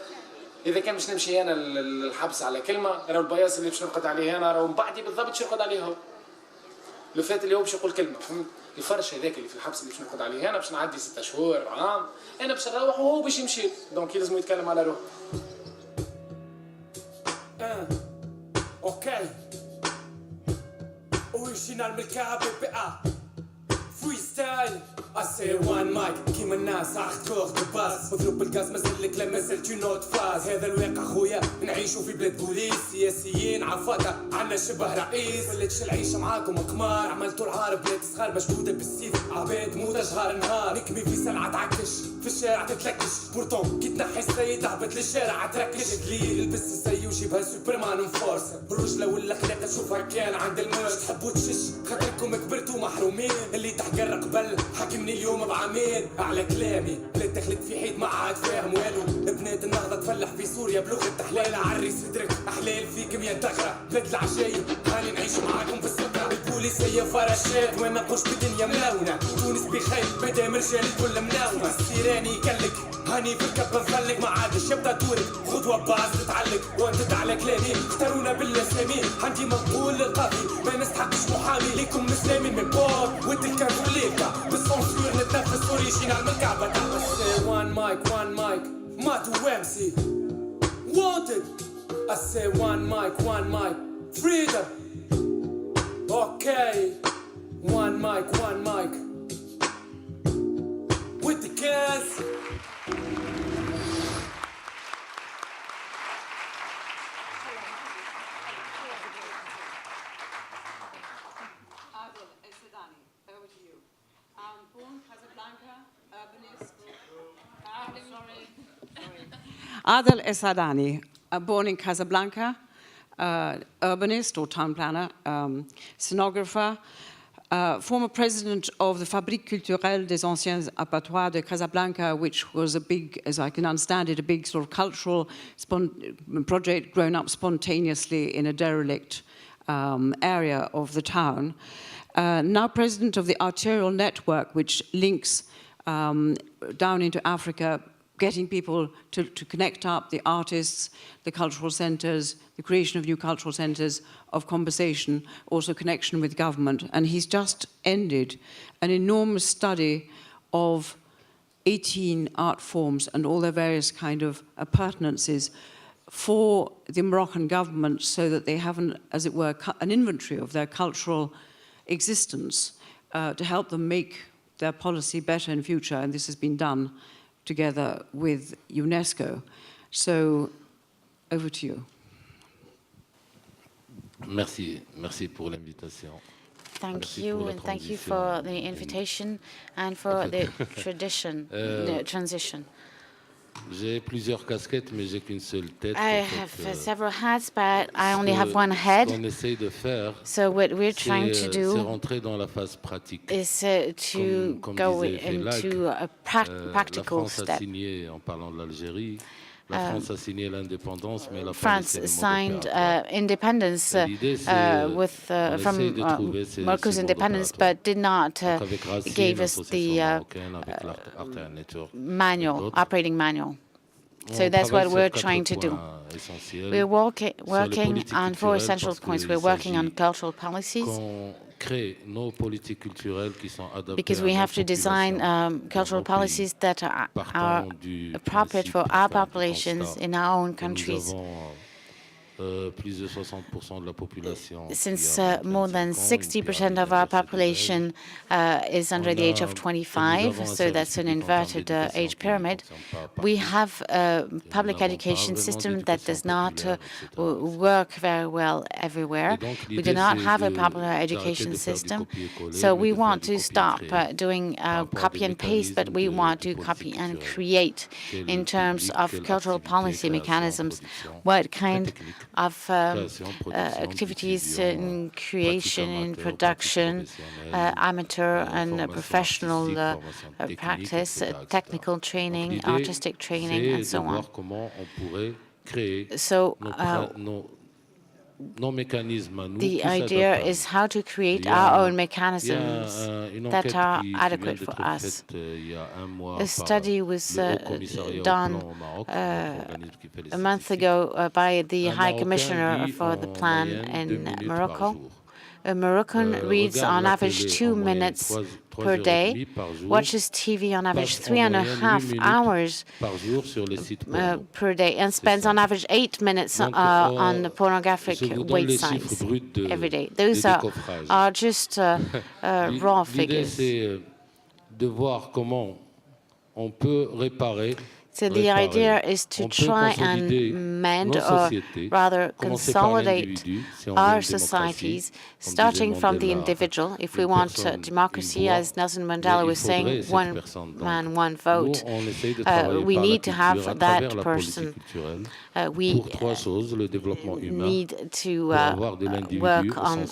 إذا كان باش نمشي أنا الحبس على كلمة راهو البياص اللي باش نرقد عليه أنا راهو من بعدي بالضبط شو نرقد عليه هو. لو فات اللي هو باش يقول كلمة فهمت؟ الفرش هذاك اللي في الحبس اللي باش نرقد عليه أنا باش نعدي 6 شهور عام أنا باش نروح وهو باش يمشي دونك لازم يتكلم على روحه. أوكي. أوريجينال من الكعب بي فري ستايل. اسي وان مايك كيما الناس اختوغ دباس مضروب بالغاز مازلك لا مازلت نوت فاز هذا الواقع خويا نعيشوا في بلاد بوليس سياسيين عفاطة عنا شبه رئيس وليتش العيشة معاكم قمار عملتوا العار بلاد صغار مشدودة بالسيف عباد موتة شهر نهار نكمي في سلعة تعكش في الشارع تتلكش بورتون كي تنحي السيد هبط للشارع تركش دليل البس السي وجيبها سوبرمان مفورس الرجلة والاخلاق تشوفها كان عند الموت تحبوا تشش خاطركم كبرتوا محرومين اللي تحقر قبل حاكمني اليوم بعامين على كلامي بلاد دخلت في حيط ما عاد فاهم والو بنات النهضة تفلح في سوريا بلغة تحليل عري صدرك احلال فيك 100 دغرة بلاد العشايب هاني نعيش معاكم في السكرة البوليسية فراشات وين نقوش بدنيا ملونة تونس بخير مادام رجال الكل مناونة السيراني يكلك هاني في الكب نفلك ما عادش يبدا دورك خطوة باز تتعلق وانت على كلامي اختارونا بالاسامي عندي منقول للقاضي ما نستحقش محامي ليكم مسلمين من بور وانت الكاروليكا بالسونسور نتنفس اوريجينال من الكعبة بس وان مايك ما توامسي wanted I say one mic freedom okay one mic with the cans Adel Esadani, born in Casablanca, urbanist or town planner, scenographer, former president of the Fabrique Culturelle des Anciens Abattoirs de Casablanca, which was a big, as I can understand it, a big sort of cultural project grown up spontaneously in a derelict area of the town. Now president of the arterial network, which links down into Africa, getting people to connect up the artists, the cultural centers, the creation of new cultural centers of conversation, also connection with government. And he's just ended an enormous study of 18 art forms and all their various kind of appurtenances for the Moroccan government so that they have, as it were, an inventory of their cultural existence to help them make their policy better in future. And this has been done together with UNESCO. So, over to you. Merci pour l'invitation. Thank you, and thank you for the invitation and for the transition. J'ai plusieurs casquettes, mais j'ai qu'une seule tête. I have several hats, but I only have one head. So what we're trying to do is to go into a practical step. France signed independence from Morocco's independence, but did not give us the operating manual. So that's what we're trying to do. We're working on 4 essential points. We're working on cultural policies, because we have to design cultural policies that are appropriate for our populations in our own countries. Since more than 60% of our population is under the age of 25, so that's an inverted age pyramid, we have a public education system that does not work very well everywhere. We do not have a popular education system, so we want to stop doing copy and paste, but we want to copy and create in terms of cultural policy mechanisms. What kind of activities in creation, in production, amateur and professional practice, technical training, artistic training, and so on. So the idea is how to create our own mechanisms that are adequate for us. A study was done a month ago by the High Commissioner for the Plan in Morocco. A Moroccan reads on average 2 minutes per day, watches TV on average 3.5 hours per day, and spends on average 8 minutes on the pornographic websites every day. Those are just raw figures. de voir comment on peut réparer. So the idea is to try and mend, or rather consolidate, our societies, starting from the individual. If we want democracy, as Nelson Mandela was saying, one man, one vote, we need to have that person. We need to work on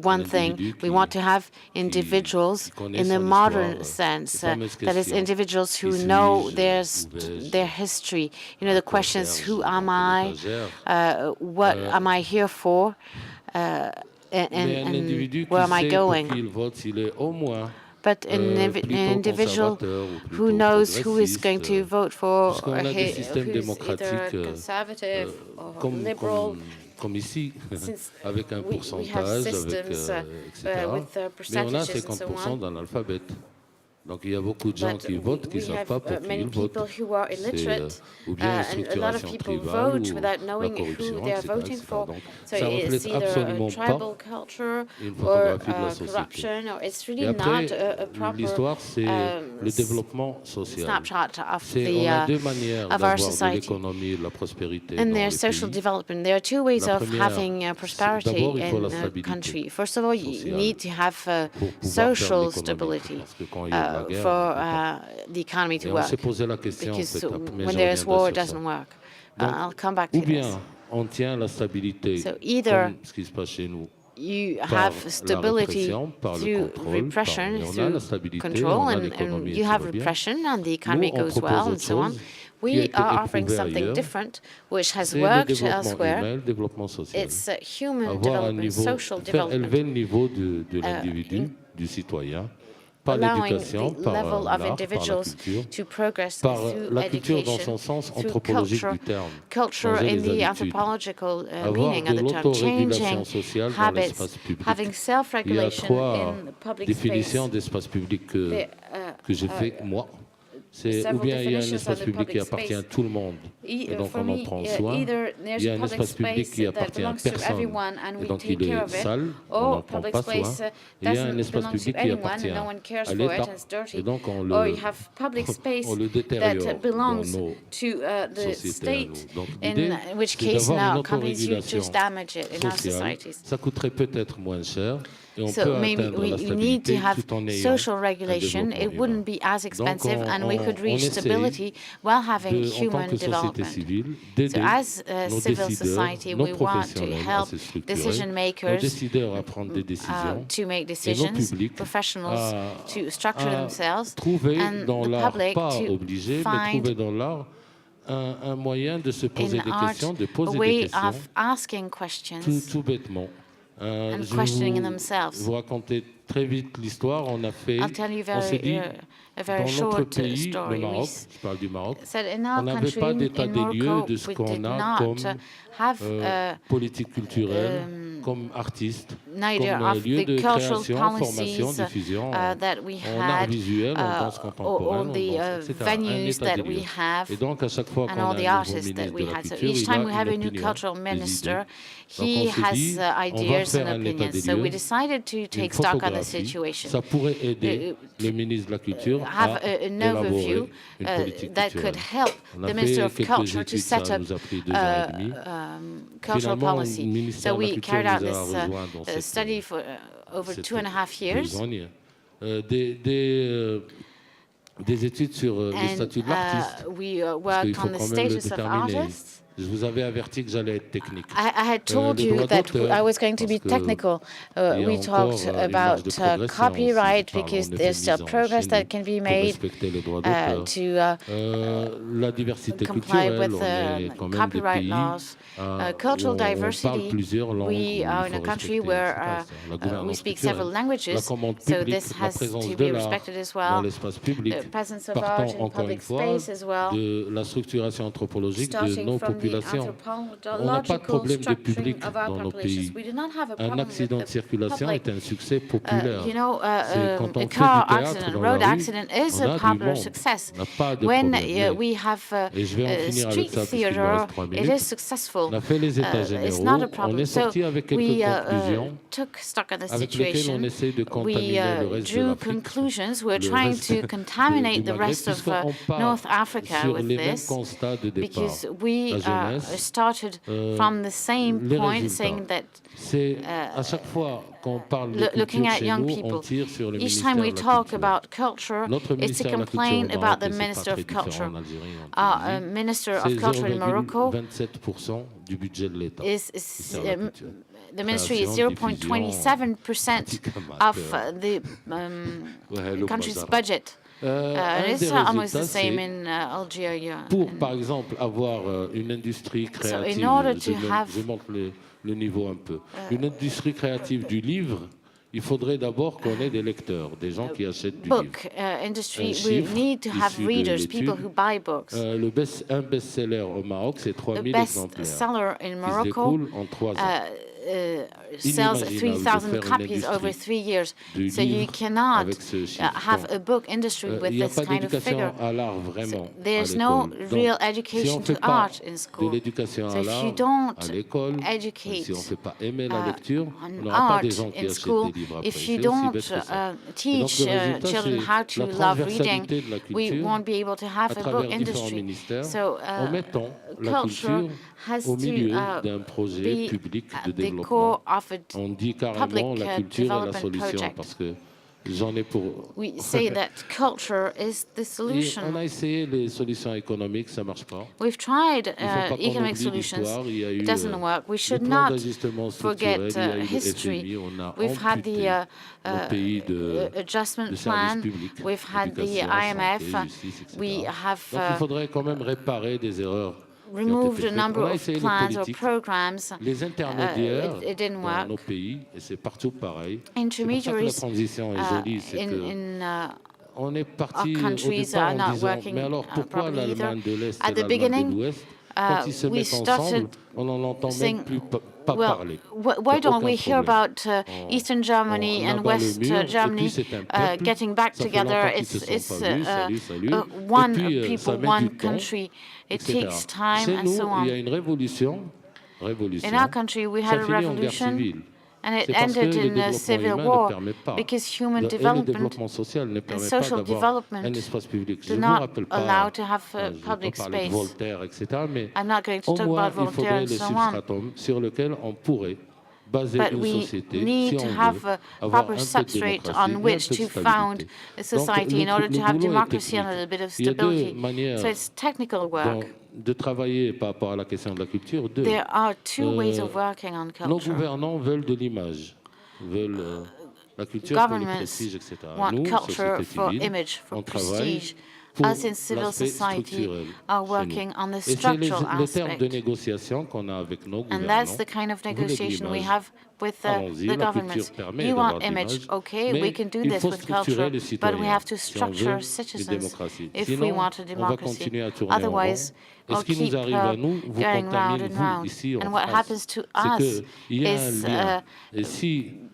one thing. We want to have individuals in the modern sense, that is, individuals who know their history. You know, the questions: who am I? What am I here for? And where am I going? But an individual who knows who is going to vote for, who is either conservative or liberal. Comme ici, avec un we have systems, with mais on a percentages and so 50% on. d'analphabètes. Donc il y a beaucoup de gens qui votent, qui ne savent pas pour qui ils votent. Ou bien une structuration tribale ou la corruption, etc. Donc ça ne reflète absolument pas une photographie de la société. Et après, l'histoire, c'est le développement social. On a deux manières d'avoir de l'économie et de la prospérité dans les pays. There are two ways of having prosperity in a country. First of all, you need to have social stability for the economy to work, because when there is war, it doesn't work. I'll come back to this. So either you have stability through repression, through control, and you have repression, and the economy goes well, and so on. We are offering something different, which has worked elsewhere. It's human development, social development, allowing the level of individuals to progress through education, through culture in the anthropological meaning of the term, changing habits, having self-regulation in public space. C'est ou bien il y a un espace public qui appartient à tout le monde et donc on en prend soin. Il y a un espace public qui appartient à personne et donc il est sale, on n'en prend pas soin. Il y a un espace public qui appartient à l'État et donc on le détériore dans nos sociétés. Donc l'idée, c'est d'avoir une autorégulation sociale. Ça coûterait peut-être moins cher. So maybe we need to have social regulation. It wouldn't be as expensive, and we could reach stability while having human development. So as a civil society, we want to help decision makers to make decisions, professionals to structure themselves, and the public to find un moyen de se poser des questions, de poser a way of asking questions. Tout bêtement. And questioning themselves. Vous racontez très vite l'histoire. On s'est dit, dans notre pays, le Maroc, je parle du Maroc, on n'avait pas d'état des lieux de ce qu'on a comme politique culturelle, comme artiste, comme lieu de création, formation, diffusion, en art visuel, en danse contemporaine, etc. Et donc, à chaque fois qu'on a un nouveau ministre de la Culture, each time we have a new cultural minister, he has ideas and opinions. So we decided to take stock of the situation. Ça pourrait aider le ministre de la Culture have an overview that could help the Minister of Culture to set up cultural policy. So we carried out this study for over 2.5 years. Des études sur le statut de l'artiste. We worked on the status of artists. Je vous avais averti que j'allais être technique. I had told you that I was going to be technical. We talked about copyright because there's still progress that can be made to comply with copyright laws. Cultural diversity, we are in a country where we speak several languages, so this has to be respected as well. The presence of art in public space as well, de la structuration anthropologique de nos populations circulation. On n'a pas de problème de public dans nos pays. Un accident de circulation est un succès populaire. Quand on fait du théâtre dans la rue, on a du monde. On n'a pas de problème. Et je vais en finir avec ça parce qu'il me reste 3 minutes. On a fait les états généraux. On est sorti avec quelques conclusions avec lesquelles on essaie de contaminer le reste de l'Afrique. We're trying to contaminate the rest of North Africa with this because we started from the same point, saying that looking at young people, each time we talk about culture, it's a complaint about the Minister of Culture. Our Minister of Culture in Morocco is the ministry is 0.27% of the country's budget. It's almost the same in Algeria. Pour, par exemple, avoir une industrie créative, so in order to have, je montre le niveau un peu. Une industrie créative du livre, il faudrait d'abord qu'on ait des lecteurs, des gens qui achètent du livre. Industry, we need to have readers, people who buy books. Un best-seller au Maroc, c'est 3000 exemplaires. The best-seller in Morocco en 3 ans. Sells 3,000 copies over 3 years. So you cannot have a book industry with this kind of figure. So there's no real education to art in school. So if you don't educate on art in school, if you don't teach children how to love reading, we won't be able to have a book industry. So culture has to be at the core of a public development project. We say that culture is the solution. On a essayé les solutions économiques, ça marche pas. We've tried economic solutions. It doesn't work. We should not forget history. We've had the adjustment plan. We've had the IMF. We have faudrait quand même réparer des erreurs. Removed a number of plans or programs. Les intermédiaires it didn't work. Dans nos pays, et c'est partout pareil. Intermediaries la transition est jolie, c'est on est parti au départ en disant, mais alors pourquoi l'Allemagne de l'Est et l'Allemagne de l'Ouest, quand ils se mettent ensemble, on n'en entend même plus pas parler. Why don't we hear about Eastern Germany and West Germany getting back together? It's one people, one country. It takes time and so on. Il y a une révolution. In our country, we had a revolution. And it ended in a civil war because human development and social development do not allow to have a public space. I'm not going to talk about Voltaire and so on. But we need to have a proper substrate on which to found a society in order to have democracy and a little bit of stability. So it's technical work. De travailler par rapport à la question de la culture. There are two ways of working on culture. Nos gouvernants veulent de l'image, veulent la culture pour le prestige, etc. Want culture for image, for prestige. Us in civil society are working on the structural aspect. And that's the kind of negotiation we have with the governments. You want image, okay, we can do this with culture, but we have to structure citizens if we want a democracy. Otherwise, we'll keep going round and round. And what happens to us is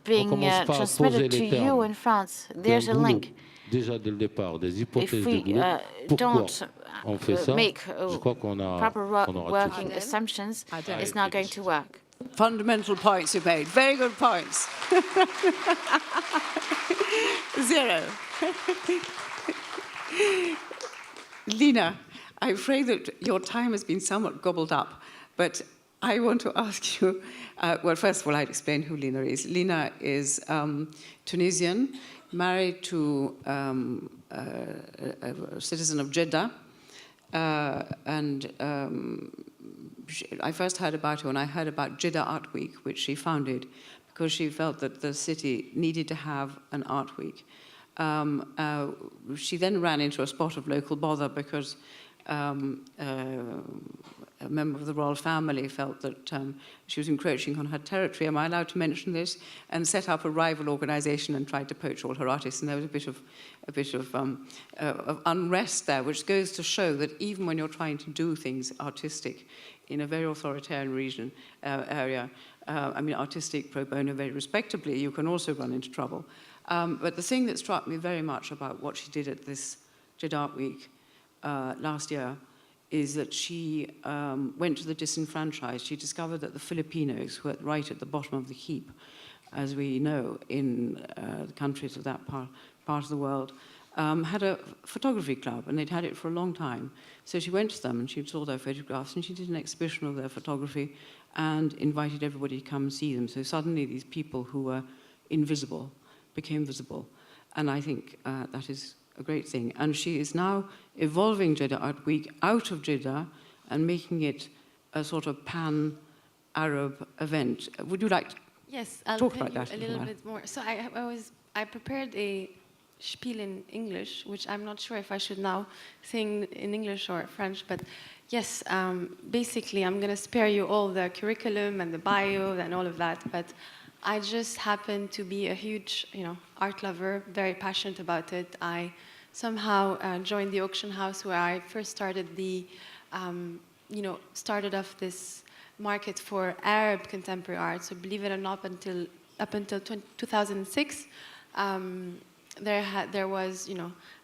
being transmitted to you in France. There's a link. Déjà dès le départ, des hypothèses de groupe. Pourquoi on fait ça? Make proper working assumptions, it's not going to work. Fundamental points you made. Very good points. 0. Lina, I'm afraid that your time has been somewhat gobbled up, but I want to ask you, well, first of all, I'd explain who Lina is. Lina is Tunisian, married to a citizen of Jeddah, and I first heard about her when I heard about Jeddah Art Week, which she founded because she felt that the city needed to have an art week. She then ran into a spot of local bother because a member of the royal family felt that she was encroaching on her territory. Am I allowed to mention this? And set up a rival organisation and tried to poach all her artists. And there was a bit of unrest there, which goes to show that even when you're trying to do things artistic in a very authoritarian region, area. I mean, artistic pro bono very respectably, you can also run into trouble. But the thing that struck me very much about what she did at this Jeddah Art Week last year is that she went to the disenfranchised. She discovered that the Filipinos, who are right at the bottom of the heap, as we know, in the countries of that part of the world, had a photography club, and they'd had it for a long time. So she went to them, and she saw their photographs, and she did an exhibition of their photography and invited everybody to come and see them. So suddenly these people who were invisible became visible. And I think that is a great thing. And she is now evolving Jeddah Art Week out of Jeddah and making it a sort of pan-Arab event. Would you like to talk about that a little bit more? So I prepared a spiel in English, which I'm not sure if I should now sing in English or French, but yes, basically I'm going to spare you all the curriculum and the bio and all of that, but I just happen to be a huge, art lover, very passionate about it. I somehow joined the auction house where I first started started off this market for Arab contemporary art. So believe it or not, up until 2006, there was,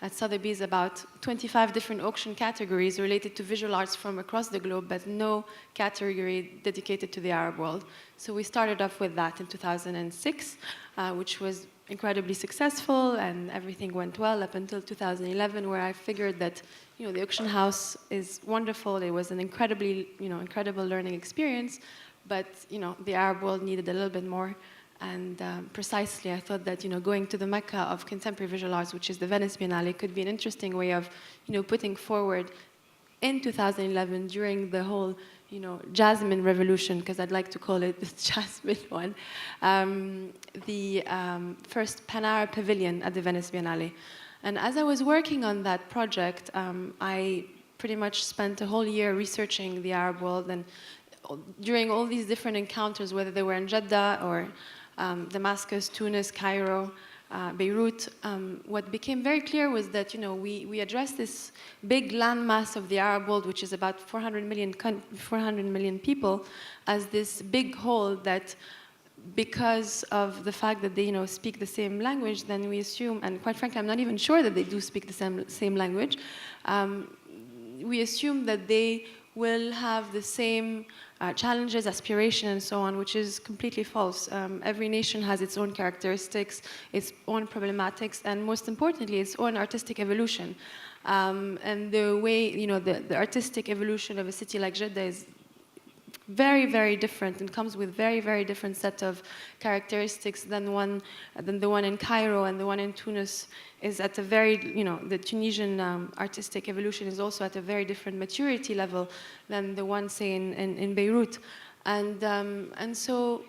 at Sotheby's about 25 different auction categories related to visual arts from across the globe, but no category dedicated to the Arab world. So we started off with that in 2006, which was incredibly successful, and everything went well up until 2011, where I figured that, the auction house is wonderful. It was an incredible learning experience, but, the Arab world needed a little bit more. And precisely, I thought that going to the Mecca of contemporary visual arts, which is the Venice Biennale, could be an interesting way of putting forward in 2011 during the whole Jasmine revolution, because I'd like to call it the Jasmine one, the first Pan-Arab pavilion at the Venice Biennale. And as I was working on that project, I pretty much spent a whole year researching the Arab world, and during all these different encounters, whether they were in Jeddah or Damascus, Tunis, Cairo, Beirut, what became very clear was that we addressed this big landmass of the Arab world, which is about 400 million people, as this big whole that, because of the fact that they speak the same language, then we assume, and quite frankly, I'm not even sure that they do speak the same language. We assume that they will have the same challenges, aspirations, and so on, which is completely false. Every nation has its own characteristics, its own problematics, and most importantly, its own artistic evolution. And the way, the artistic evolution of a city like Jeddah is very, very different and comes with very, very different set of characteristics than the one in Cairo, and the one in Tunis is at a very, the Tunisian artistic evolution is also at a very different maturity level than the one, say, in Beirut. And so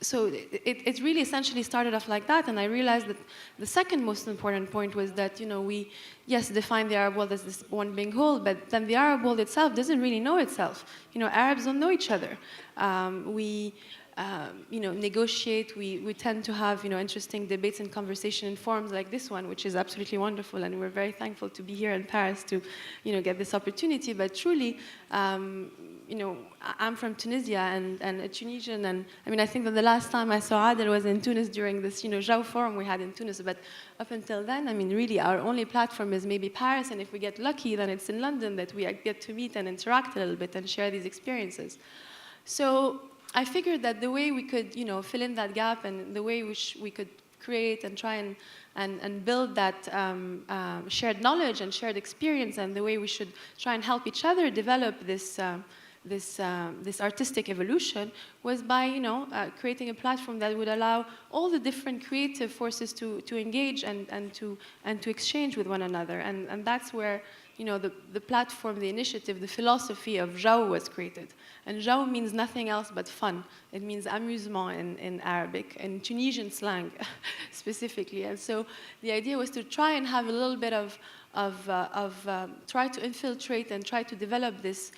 it really essentially started off like that, and I realized that the second most important point was that, we, yes, define the Arab world as this one big whole, but then the Arab world itself doesn't really know itself. Arabs don't know each other. We negotiate, we tend to have, interesting debates and conversation in forums like this one, which is absolutely wonderful, and we're very thankful to be here in Paris to, get this opportunity, but truly, I'm from Tunisia and a Tunisian, and I think that the last time I saw Adel was in Tunis during this, JAO forum we had in Tunis, but up until then, really our only platform is maybe Paris, and if we get lucky, then it's in London that we get to meet and interact a little bit and share these experiences. So I figured that the way we could, fill in that gap, and the way we could create and try and build that shared knowledge and shared experience, and the way we should try and help each other develop this artistic evolution was by, creating a platform that would allow all the different creative forces to engage and to exchange with one another, and that's where, the platform, the initiative, the philosophy of JAO was created. And JAO means nothing else but fun. It means amusement in Arabic, in Tunisian slang specifically. And so the idea was to try and have a little bit of try to infiltrate and try to develop this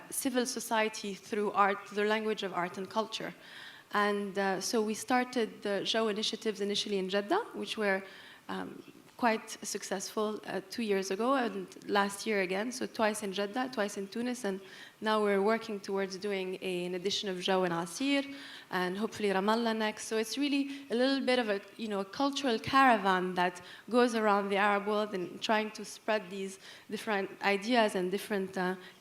civil society through art, the language of art and culture. And so we started the JAO initiatives initially in Jeddah, which were quite successful 2 years ago and last year again, so twice in Jeddah, twice in Tunis, and now we're working towards doing an edition of Jaw and Asir and hopefully Ramallah next. So it's really a little bit of a cultural caravan that goes around the Arab world and trying to spread these different ideas and different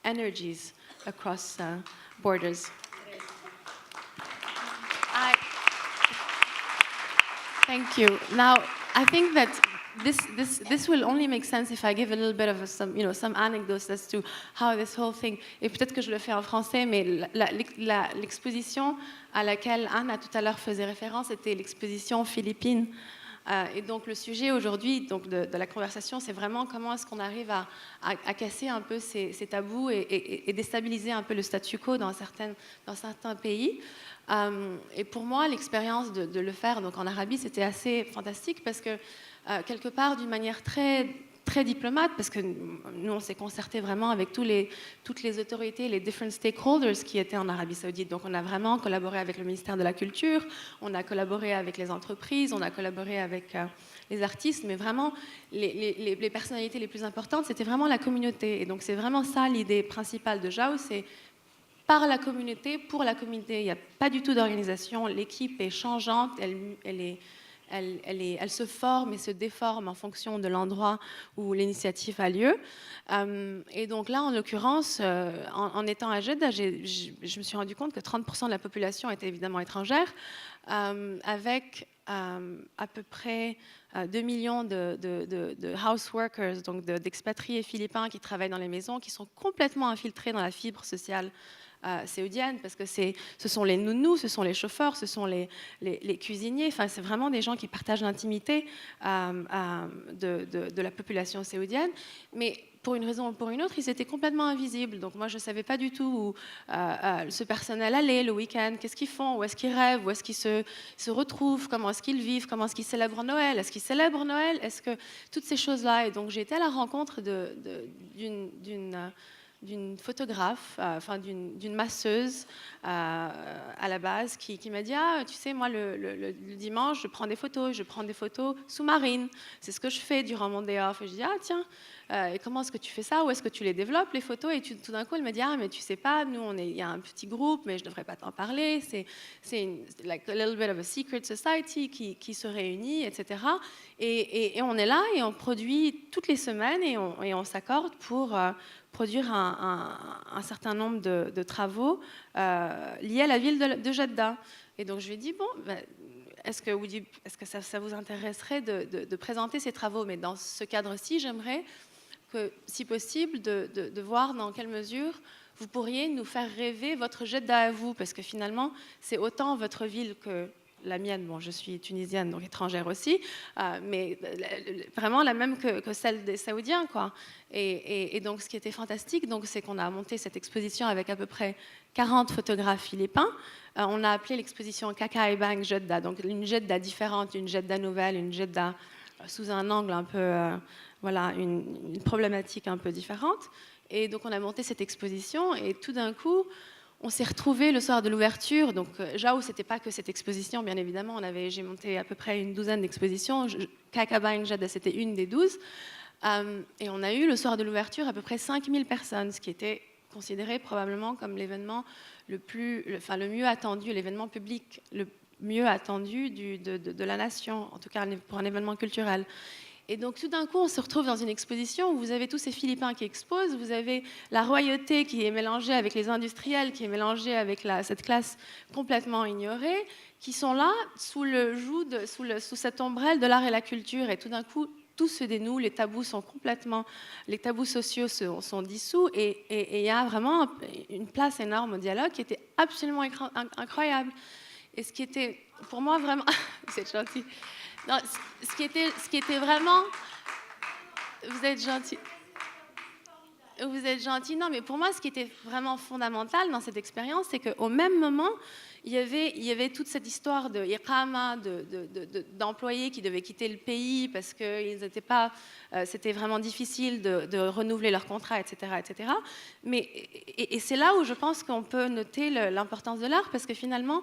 energies across borders. Thank you. Now, I think that this will only make sense if I give a little bit of some anecdotes as to how this whole thing. Et peut-être que je le fais en français, mais l'exposition à laquelle Anne a tout à l'heure faisait référence était l'exposition Philippines. Et donc le sujet aujourd'hui de la conversation, c'est vraiment comment est-ce qu'on arrive à casser un peu ces tabous et déstabiliser un peu le statu quo dans certains pays. Et pour moi, l'expérience de le faire donc en Arabie, c'était assez fantastique parce que quelque part, d'une manière très diplomate, parce que nous, on s'est concerté vraiment avec toutes les autorités, les different stakeholders qui étaient en Arabie Saoudite. Donc, on a vraiment collaboré avec le ministère de la Culture, on a collaboré avec les entreprises, on a collaboré avec les artistes, mais vraiment, les personnalités les plus importantes, c'était vraiment la communauté. Et donc, c'est vraiment ça l'idée principale de JAO, c'est par la communauté, pour la communauté. Il n'y a pas du tout d'organisation, l'équipe est changeante, elle se forme et se déforme en fonction de l'endroit où l'initiative a lieu. Et donc là, en l'occurrence, en étant à Jeddah, je me suis rendu compte que 30% de la population était évidemment étrangère, avec à peu près 2 millions de house workers, donc d'expatriés philippins qui travaillent dans les maisons, qui sont complètement infiltrés dans la fibre sociale saoudienne, parce que ce sont les nounous, ce sont les chauffeurs, ce sont les cuisiniers, enfin, c'est vraiment des gens qui partagent l'intimité de la population saoudienne, mais pour une raison ou pour une autre, ils étaient complètement invisibles. Donc moi, je ne savais pas du tout où ce personnel allait le week-end, qu'est-ce qu'ils font, où est-ce qu'ils rêvent, où est-ce qu'ils se retrouvent, comment est-ce qu'ils vivent, comment est-ce qu'ils célèbrent Noël, est-ce qu'ils célèbrent Noël, est-ce que toutes ces choses-là. Et donc j'ai été à la rencontre d'une photographe, enfin d'une masseuse à la base qui m'a dit tu sais, moi le dimanche je prends des photos sous-marines, c'est ce que je fais durant mon day off. Et je dis tiens, et comment est-ce que tu fais ça, où est-ce que tu les développes les photos? Et tout d'un coup elle me dit mais tu sais pas, nous il y a un petit groupe, mais je devrais pas t'en parler, c'est like a little bit of a secret society qui se réunit, etc. Et on est là et on produit toutes les semaines et on s'accorde pour produire un certain nombre de travaux liés à la ville de Jeddah. Et donc je lui ai dit, est-ce que ça vous intéresserait de présenter ces travaux? Mais dans ce cadre-ci, j'aimerais que, si possible, de voir dans quelle mesure vous pourriez nous faire rêver votre Jeddah à vous, parce que finalement, c'est autant votre ville que la mienne. Bon, je suis tunisienne, donc étrangère aussi, mais vraiment la même que celle des Saoudiens, quoi. Et donc, ce qui était fantastique, c'est qu'on a monté cette exposition avec à peu près 40 photographes philippins. On a appelé l'exposition Kaka Bang Jeddah, donc une Jeddah différente, une Jeddah nouvelle, une Jeddah sous un angle un peu, une problématique un peu différente. Et donc, on a monté cette exposition, et tout d'un coup, on s'est retrouvés le soir de l'ouverture. Donc, Jao, c'était pas que cette exposition, bien évidemment. J'ai monté à peu près une douzaine d'expositions. Kaka Bang Jeddah, c'était une des 12. Et on a eu le soir de l'ouverture à peu près 5000 personnes, ce qui était considéré probablement comme l'événement le mieux attendu, l'événement public le mieux attendu de la nation, en tout cas pour un événement culturel. Et donc tout d'un coup, on se retrouve dans une exposition où vous avez tous ces Philippins qui exposent, vous avez la royauté qui est mélangée avec les industriels, qui est mélangée avec cette classe complètement ignorée, qui sont là sous le joug, sous cette ombrelle de l'art et la culture. Et tout d'un coup, tout se dénoue, les tabous sociaux sont dissous, et il y a vraiment une place énorme au dialogue qui était absolument incroyable. Et ce qui était pour moi vraiment... C'est gentil. Non, ce qui était vraiment... Vous êtes gentil. Vous êtes gentil. Non, mais pour moi, ce qui était vraiment fondamental dans cette expérience, c'est qu'au même moment, il y avait toute cette histoire de iqama, d'employés qui devaient quitter le pays parce que c'était vraiment difficile de renouveler leur contrat, etc., etc. Et c'est là où je pense qu'on peut noter l'importance de l'art, parce que finalement,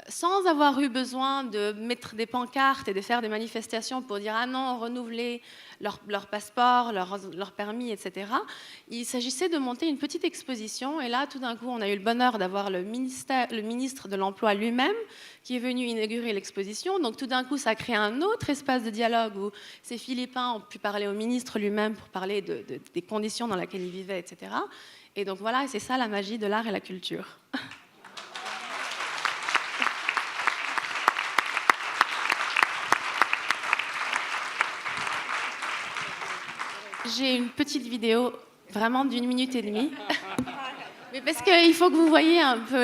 sans avoir eu besoin de mettre des pancartes et de faire des manifestations pour dire « Ah non, renouveler leur passeport, leur permis, etc. » Il s'agissait de monter une petite exposition. Et là, tout d'un coup, on a eu le bonheur d'avoir le ministre de l'Emploi lui-même qui est venu inaugurer l'exposition. Donc tout d'un coup, ça a créé un autre espace de dialogue où ces Philippins ont pu parler au ministre lui-même pour parler des conditions dans lesquelles ils vivaient, etc. Et donc voilà, c'est ça la magie de l'art et la culture. J'ai une petite vidéo vraiment d'1 minute et demie. Mais parce qu'il faut que vous voyez un peu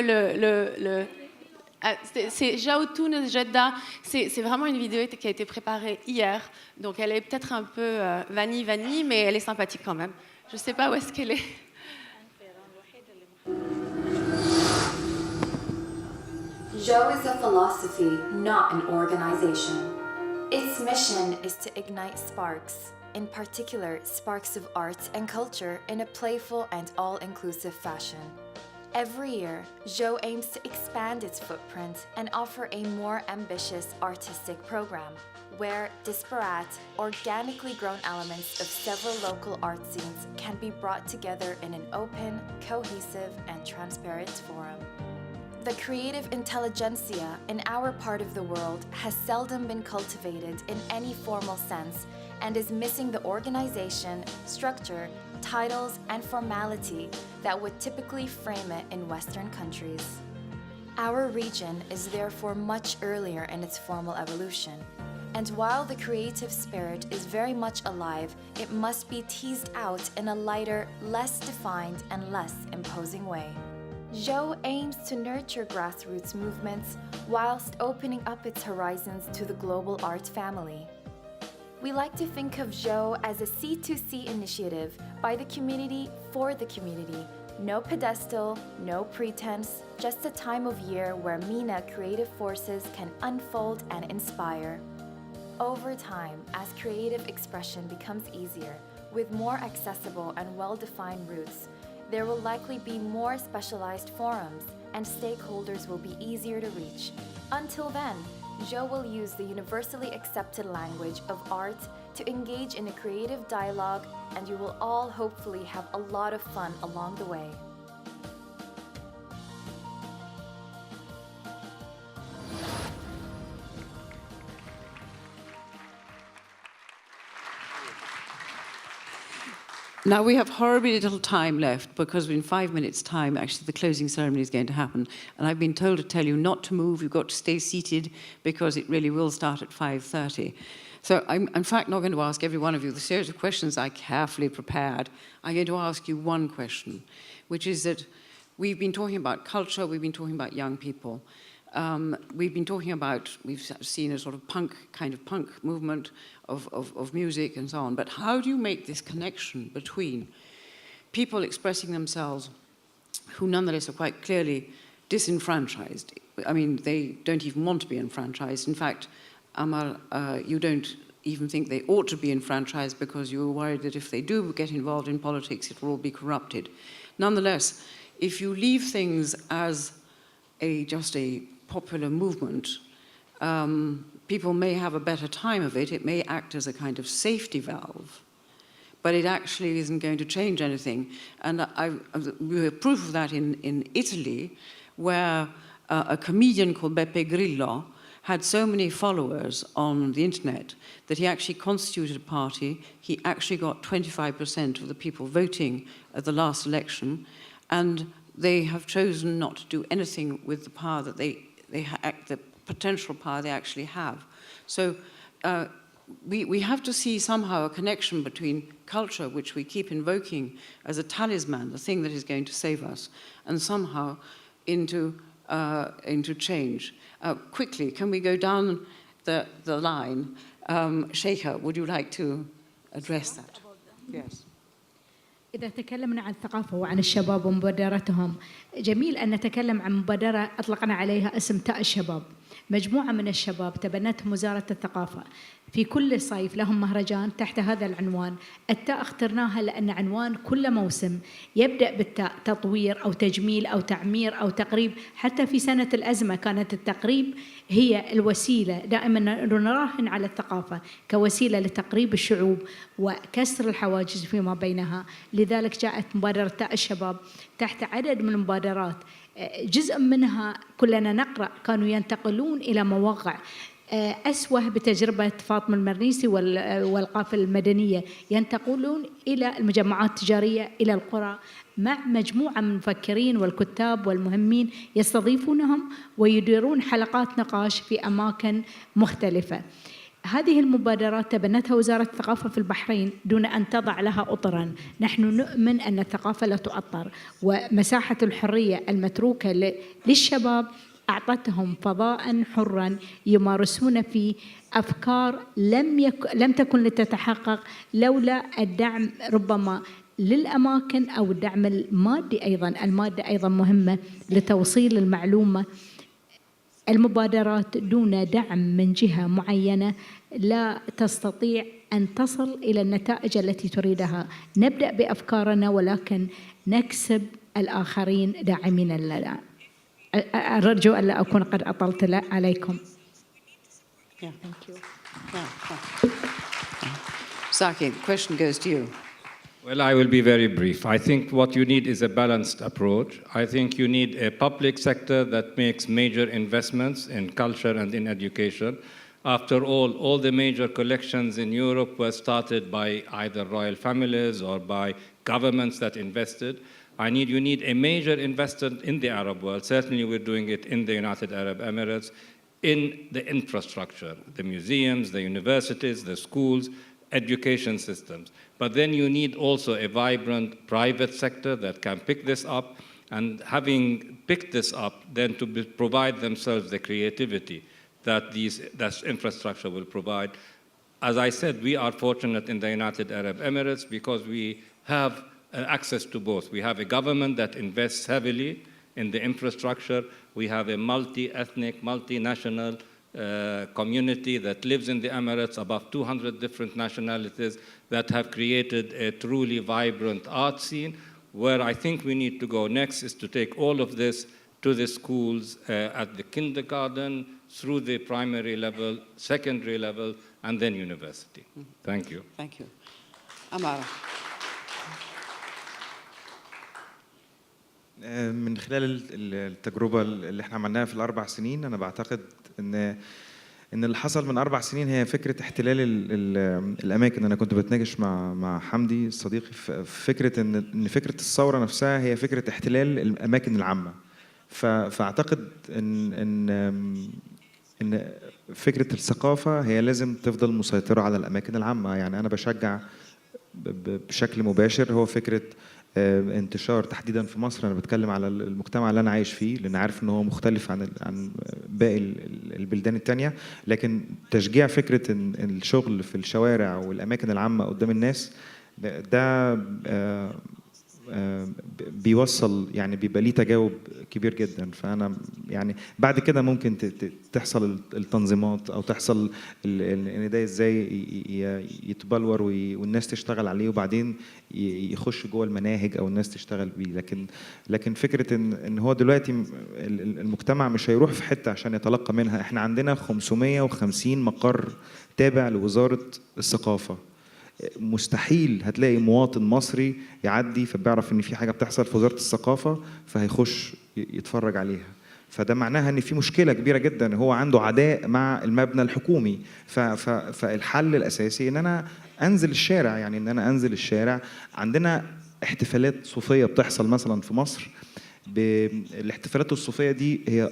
c'est Jaotoun Jeddah. C'est vraiment une vidéo qui a été préparée hier. Donc elle est peut-être un peu vanille, mais elle est sympathique quand même. Je ne sais pas où est-ce qu'elle est. Joe is a philosophy, not an organization. Its mission is to ignite sparks, in particular sparks of art and culture, in a playful and all-inclusive fashion. Every year, Joe aims to expand its footprint and offer a more ambitious artistic program, where disparate, organically grown elements of several local art scenes can be brought together in an open, cohesive, and transparent forum. The creative intelligentsia in our part of the world has seldom been cultivated in any formal sense and is missing the organization, structure, titles, and formality that would typically frame it in Western countries. Our region is therefore much earlier in its formal evolution. And while the creative spirit is very much alive, it must be teased out in a lighter, less defined, and less imposing way. Joe aims to nurture grassroots movements whilst opening up its horizons to the global art family. We like to think of Joe as a C2C initiative by the community for the community. No pedestal, no pretense, just a time of year where MENA creative forces can unfold and inspire. Over time, as creative expression becomes easier, with more accessible and well-defined routes, there will likely be more specialized forums and stakeholders will be easier to reach. Until then, Joe will use the universally accepted language of art to engage in a creative dialogue, and you will all hopefully have a lot of fun along the way. Now, we have horribly little time left because in 5 minutes' time, actually, the closing ceremony is going to happen. And I've been told to tell you not to move. You've got to stay seated because it really will start at 5:30. So I'm, in fact, not going to ask every one of you the series of questions I carefully prepared. I'm going to ask you one question, which is that we've been talking about culture, we've been talking about young people. We've been talking about, we've seen a sort of kind of punk movement of music and so on, but how do you make this connection between people expressing themselves who nonetheless are quite clearly disenfranchised? I mean, they don't even want to be enfranchised. In fact, Amar, you don't even think they ought to be enfranchised because you're worried that if they do get involved in politics, it will all be corrupted. Nonetheless, if you leave things as just a popular movement, people may have a better time of it. It may act as a kind of safety valve, but it actually isn't going to change anything. And we have proof of that in Italy, where a comedian called Beppe Grillo had so many followers on the internet that he actually constituted a party. He actually got 25% of the people voting at the last election, and they have chosen not to do anything with the power that the potential power they actually have. So we have to see somehow a connection between culture, which we keep invoking as a talisman, the thing that is going to save us, and somehow into change. Quickly, can we go down the line? Sheikha, would you like to address that? Yes. إذا تكلمنا عن الثقافة وعن الشباب ومبادرتهم، جميل أن نتكلم عن مبادرة أطلقنا عليها اسم تاء الشباب. مجموعة من الشباب تبنتهم وزارة الثقافة في كل صيف لهم مهرجان تحت هذا العنوان. التاء اخترناها لأن عنوان كل موسم يبدأ بالتاء، تطوير أو تجميل أو تعمير أو تقريب. حتى في سنة الأزمة كانت التقريب هي الوسيلة، دائما نراهن على الثقافة كوسيلة لتقريب الشعوب وكسر الحواجز فيما بينها. لذلك جاءت مبادرة تاء الشباب تحت عدد من المبادرات، جزء منها كلنا نقرأ كانوا ينتقلون إلى مواقع. أسوه بتجربة فاطمة المرنيسي والقافلة المدنية، ينتقلون إلى المجمعات التجارية إلى القرى مع مجموعة من المفكرين والكتاب والمهمين يستضيفونهم ويديرون حلقات نقاش في أماكن مختلفة. هذه المبادرات تبنتها وزارة الثقافة في البحرين دون أن تضع لها أطراً. نحن نؤمن أن الثقافة لا تؤطر، ومساحة الحرية المتروكة للشباب أعطتهم فضاء حرا يمارسون فيه أفكار لم تكن لتتحقق لولا الدعم ربما للأماكن أو الدعم المادي. أيضا المادة أيضا مهمة لتوصيل المعلومة. المبادرات دون دعم من جهة معينة لا تستطيع أن تصل إلى النتائج التي تريدها. نبدأ بأفكارنا ولكن نكسب الآخرين داعمين لنا. أرجو أن لا أكون قد أطلت عليكم. Saki, the question goes to you. Well, I will be very brief. I think what you need is a balanced approach. I think you need a public sector that makes major investments in culture and in education. After all the major collections in Europe were started by either royal families or by governments that invested. You need a major investment in the Arab world. Certainly we're doing it in the United Arab Emirates, in the infrastructure, the museums, the universities, the schools, education systems. But then you need also a vibrant private sector that can pick this up, and having picked this up, then to provide themselves the creativity that that infrastructure will provide. As I said, we are fortunate in the United Arab Emirates because we have access to both. We have a government that invests heavily in the infrastructure. We have a multi-ethnic, multinational community that lives in the Emirates, above 200 different nationalities that have created a truly vibrant art scene. Where I think we need to go next is to take all of this to the schools at the kindergarten, through the primary level, secondary level, and then university. Thank you. Thank you. Amara. من خلال التجربة اللي احنا عملناها في ال4 سنين، أنا بعتقد إن اللي حصل من 4 سنين هي فكرة احتلال الأماكن. أنا كنت بتناقش مع حمدي صديقي في فكرة إن فكرة الثورة نفسها هي فكرة احتلال الأماكن العامة. فأعتقد إن فكرة الثقافة هي لازم تفضل مسيطرة على الأماكن العامة. يعني أنا بشجع بشكل مباشر هو فكرة انتشار تحديدا في مصر. انا بتكلم على المجتمع اللي انا عايش فيه لان عارف ان هو مختلف عن باقي البلدان التانية، لكن تشجيع فكرة ان الشغل في الشوارع والاماكن العامة قدام الناس ده بيوصل، يعني بيبقى ليه تجاوب كبير جدا. فانا يعني بعد كده ممكن تحصل التنظيمات او تحصل ان ده ازاي يتبلور والناس تشتغل عليه وبعدين يخش جوه المناهج او الناس تشتغل بيه. لكن فكره ان هو دلوقتي المجتمع مش هيروح في حته عشان يتلقى منها. احنا عندنا 550 مقر تابع لوزاره الثقافه. مستحيل هتلاقي مواطن مصري يعدي فبيعرف ان في حاجه بتحصل في وزاره الثقافه فهيخش يتفرج عليها. فده معناها ان في مشكله كبيره جدا، هو عنده عداء مع المبنى الحكومي. فالحل الاساسي ان انا انزل الشارع، يعني ان انا انزل الشارع. عندنا احتفالات صوفيه بتحصل مثلا في مصر، الاحتفالات الصوفيه دي هي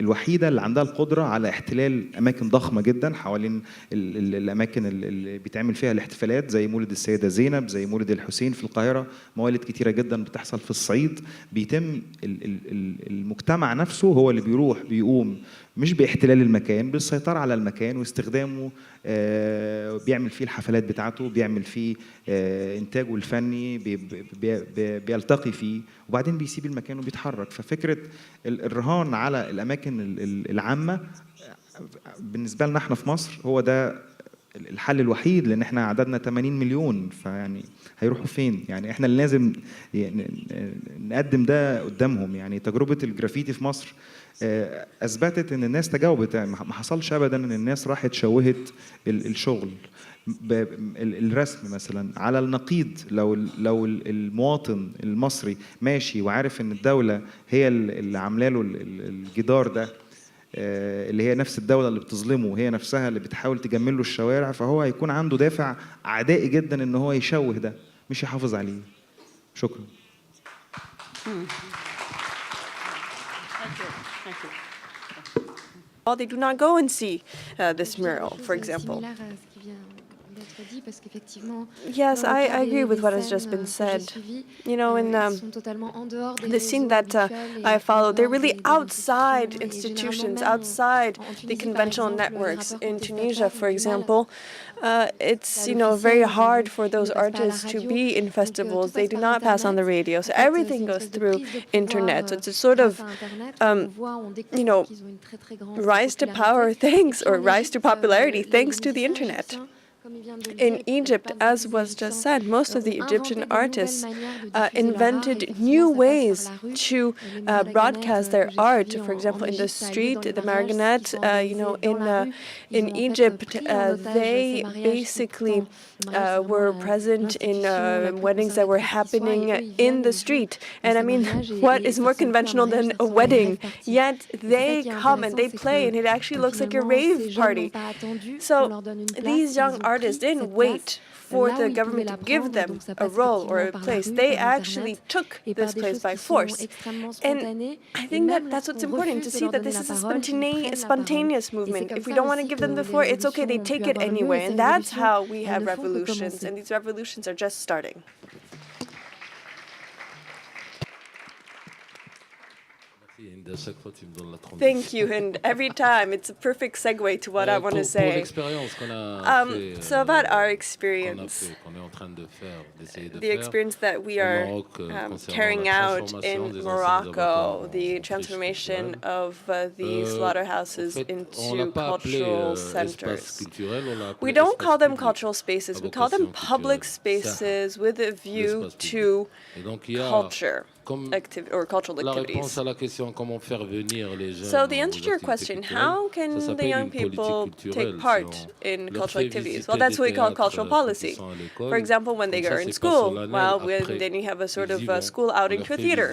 الوحيدة اللي عندها القدرة على احتلال أماكن ضخمة جدا حوالين الأماكن اللي بيتعمل فيها الاحتفالات، زي مولد السيدة زينب، زي مولد الحسين في القاهرة، موالد كتيرة جدا بتحصل في الصعيد. بيتم المجتمع نفسه هو اللي بيروح بيقوم مش باحتلال المكان، بالسيطرة على المكان واستخدامه، بيعمل فيه الحفلات بتاعته، بيعمل فيه إنتاجه الفني، بيلتقي فيه وبعدين بيسيب المكان وبيتحرك. ففكرة الرهان على الأماكن العامة بالنسبة لنا احنا في مصر هو ده الحل الوحيد، لأن احنا عددنا 80 مليون، فيعني هيروحوا فين؟ يعني احنا اللي لازم نقدم ده قدامهم. يعني تجربة الجرافيتي في مصر أثبتت إن الناس تجاوبت، يعني ما حصلش أبدا إن الناس راحت شوهت الشغل. الرسم مثلا على النقيض، لو المواطن المصري ماشي وعارف إن الدولة هي اللي عاملة له الجدار ده، اللي هي نفس الدولة اللي بتظلمه، هي نفسها اللي بتحاول تجمل له الشوارع، فهو هيكون عنده دافع عدائي جدا إن هو يشوه ده مش يحافظ عليه. شكرا. They do not go and see this mural, for example. Yes, I agree with what has just been said. You know, in the scene that I followed, they're really outside institutions, outside the conventional networks. In Tunisia, for example, it's, you know, very hard for those artists to be in festivals. They do not pass on the radio, so everything goes through internet. So it's a sort of, you know, rise to power thanks, or rise to popularity thanks to the internet. In Egypt, as was just said, most of the Egyptian artists invented new ways to broadcast their art. For example, in the street, the marionette, you know, in Egypt, they basically were present in weddings that were happening in the street. And I mean, what is more conventional than a wedding? Yet they come and they play, and it actually looks like a rave party. So these young artists didn't wait for the government to give them a role or a place. They actually took this place by force. And I think that that's what's important, to see that this is a spontaneous movement. If we don't want to give them the floor, it's okay, they take it anyway. And that's how we have revolutions, and these revolutions are just starting. Thank you, and every time it's a perfect segue to what I want to say. So about our experience, the experience that we are carrying out in Morocco, the transformation of the slaughterhouses into cultural centers. We don't call them cultural spaces, we call them public spaces with a view to culture. Or cultural activities. So the answer to your question, how can the young people take part in cultural activities? Well, that's what we call cultural policy. For example, when they are in school, well, then you have a sort of school outing to a theater,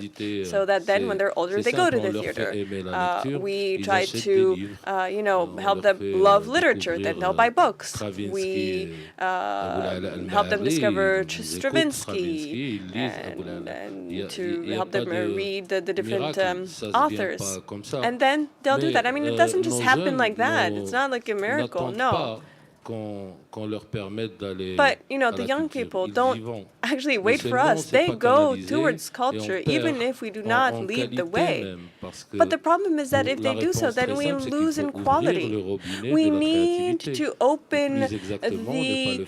so that then when they're older, they go to the theater. We try to, you know, help them love literature, then they'll buy books. We help them discover Stravinsky and to help them read the different authors. And then they'll do that. I mean, it doesn't just happen like that. It's not like a miracle, no. But, you know, the young people don't actually wait for us. They go towards culture, even if we do not lead the way. But the problem is that if they do so, then we lose in quality. We need to open the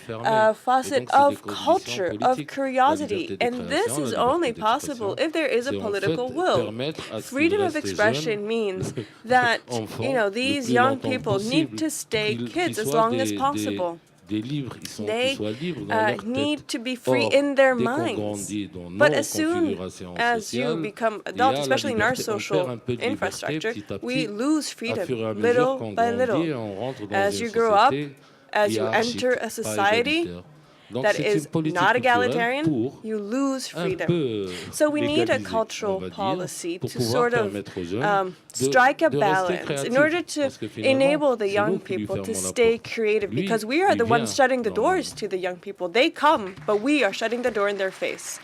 faucet of culture, of curiosity. And this is only possible if there is a political will. Freedom of expression means that, you know, these young people need to stay kids as long as possible. They need to be free in their minds. But as soon as you become adults, especially in our social infrastructure, we lose freedom little by little. As you grow up, as you enter a society that is not egalitarian, you lose freedom. So we need a cultural policy to sort of strike a balance in order to enable the young people to stay creative, because we are the ones shutting the doors to the young people. They come, but we are shutting the door in their face.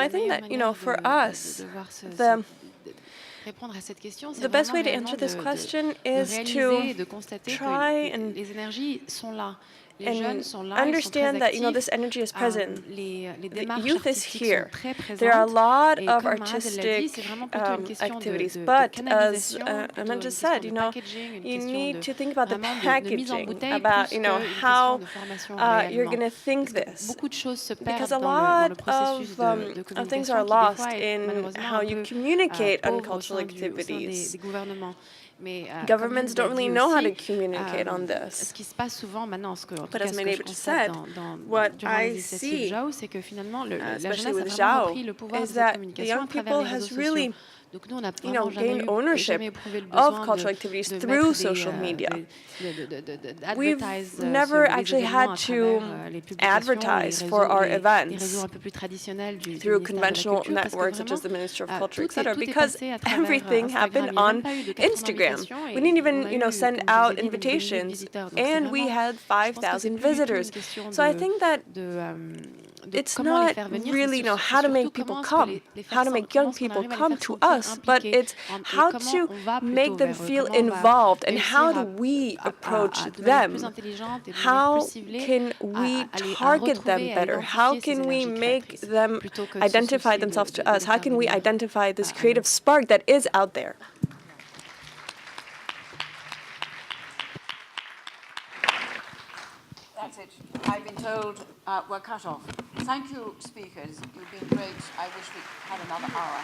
I think that, you know, for us, the best way to answer this question is to try and and understand that, this energy is present. The youth is here. There are a lot of artistic activities, but as Amanda just said, you need to think about the packaging, about, how you're going to think this. Because a lot of things are lost in how you communicate on cultural activities. Governments don't really know how to communicate on this. But as Maynard just said, what I see, especially with Zhao, is that the young people has really gained ownership of cultural activities through social media. We've never actually had to advertise for our events through conventional networks such as the Ministry of Culture, etc., because everything happened on Instagram. We didn't even, send out invitations, and we had 5,000 visitors. So I think that it's not really, how to make people come, how to make young people come to us, but it's how to make them feel involved and how do we approach them. How can we target them better? How can we make them identify themselves to us? How can we identify this creative spark that is out there? That's it. I've been told we're cut off. Thank you, speakers. You've been great. I wish we had another hour.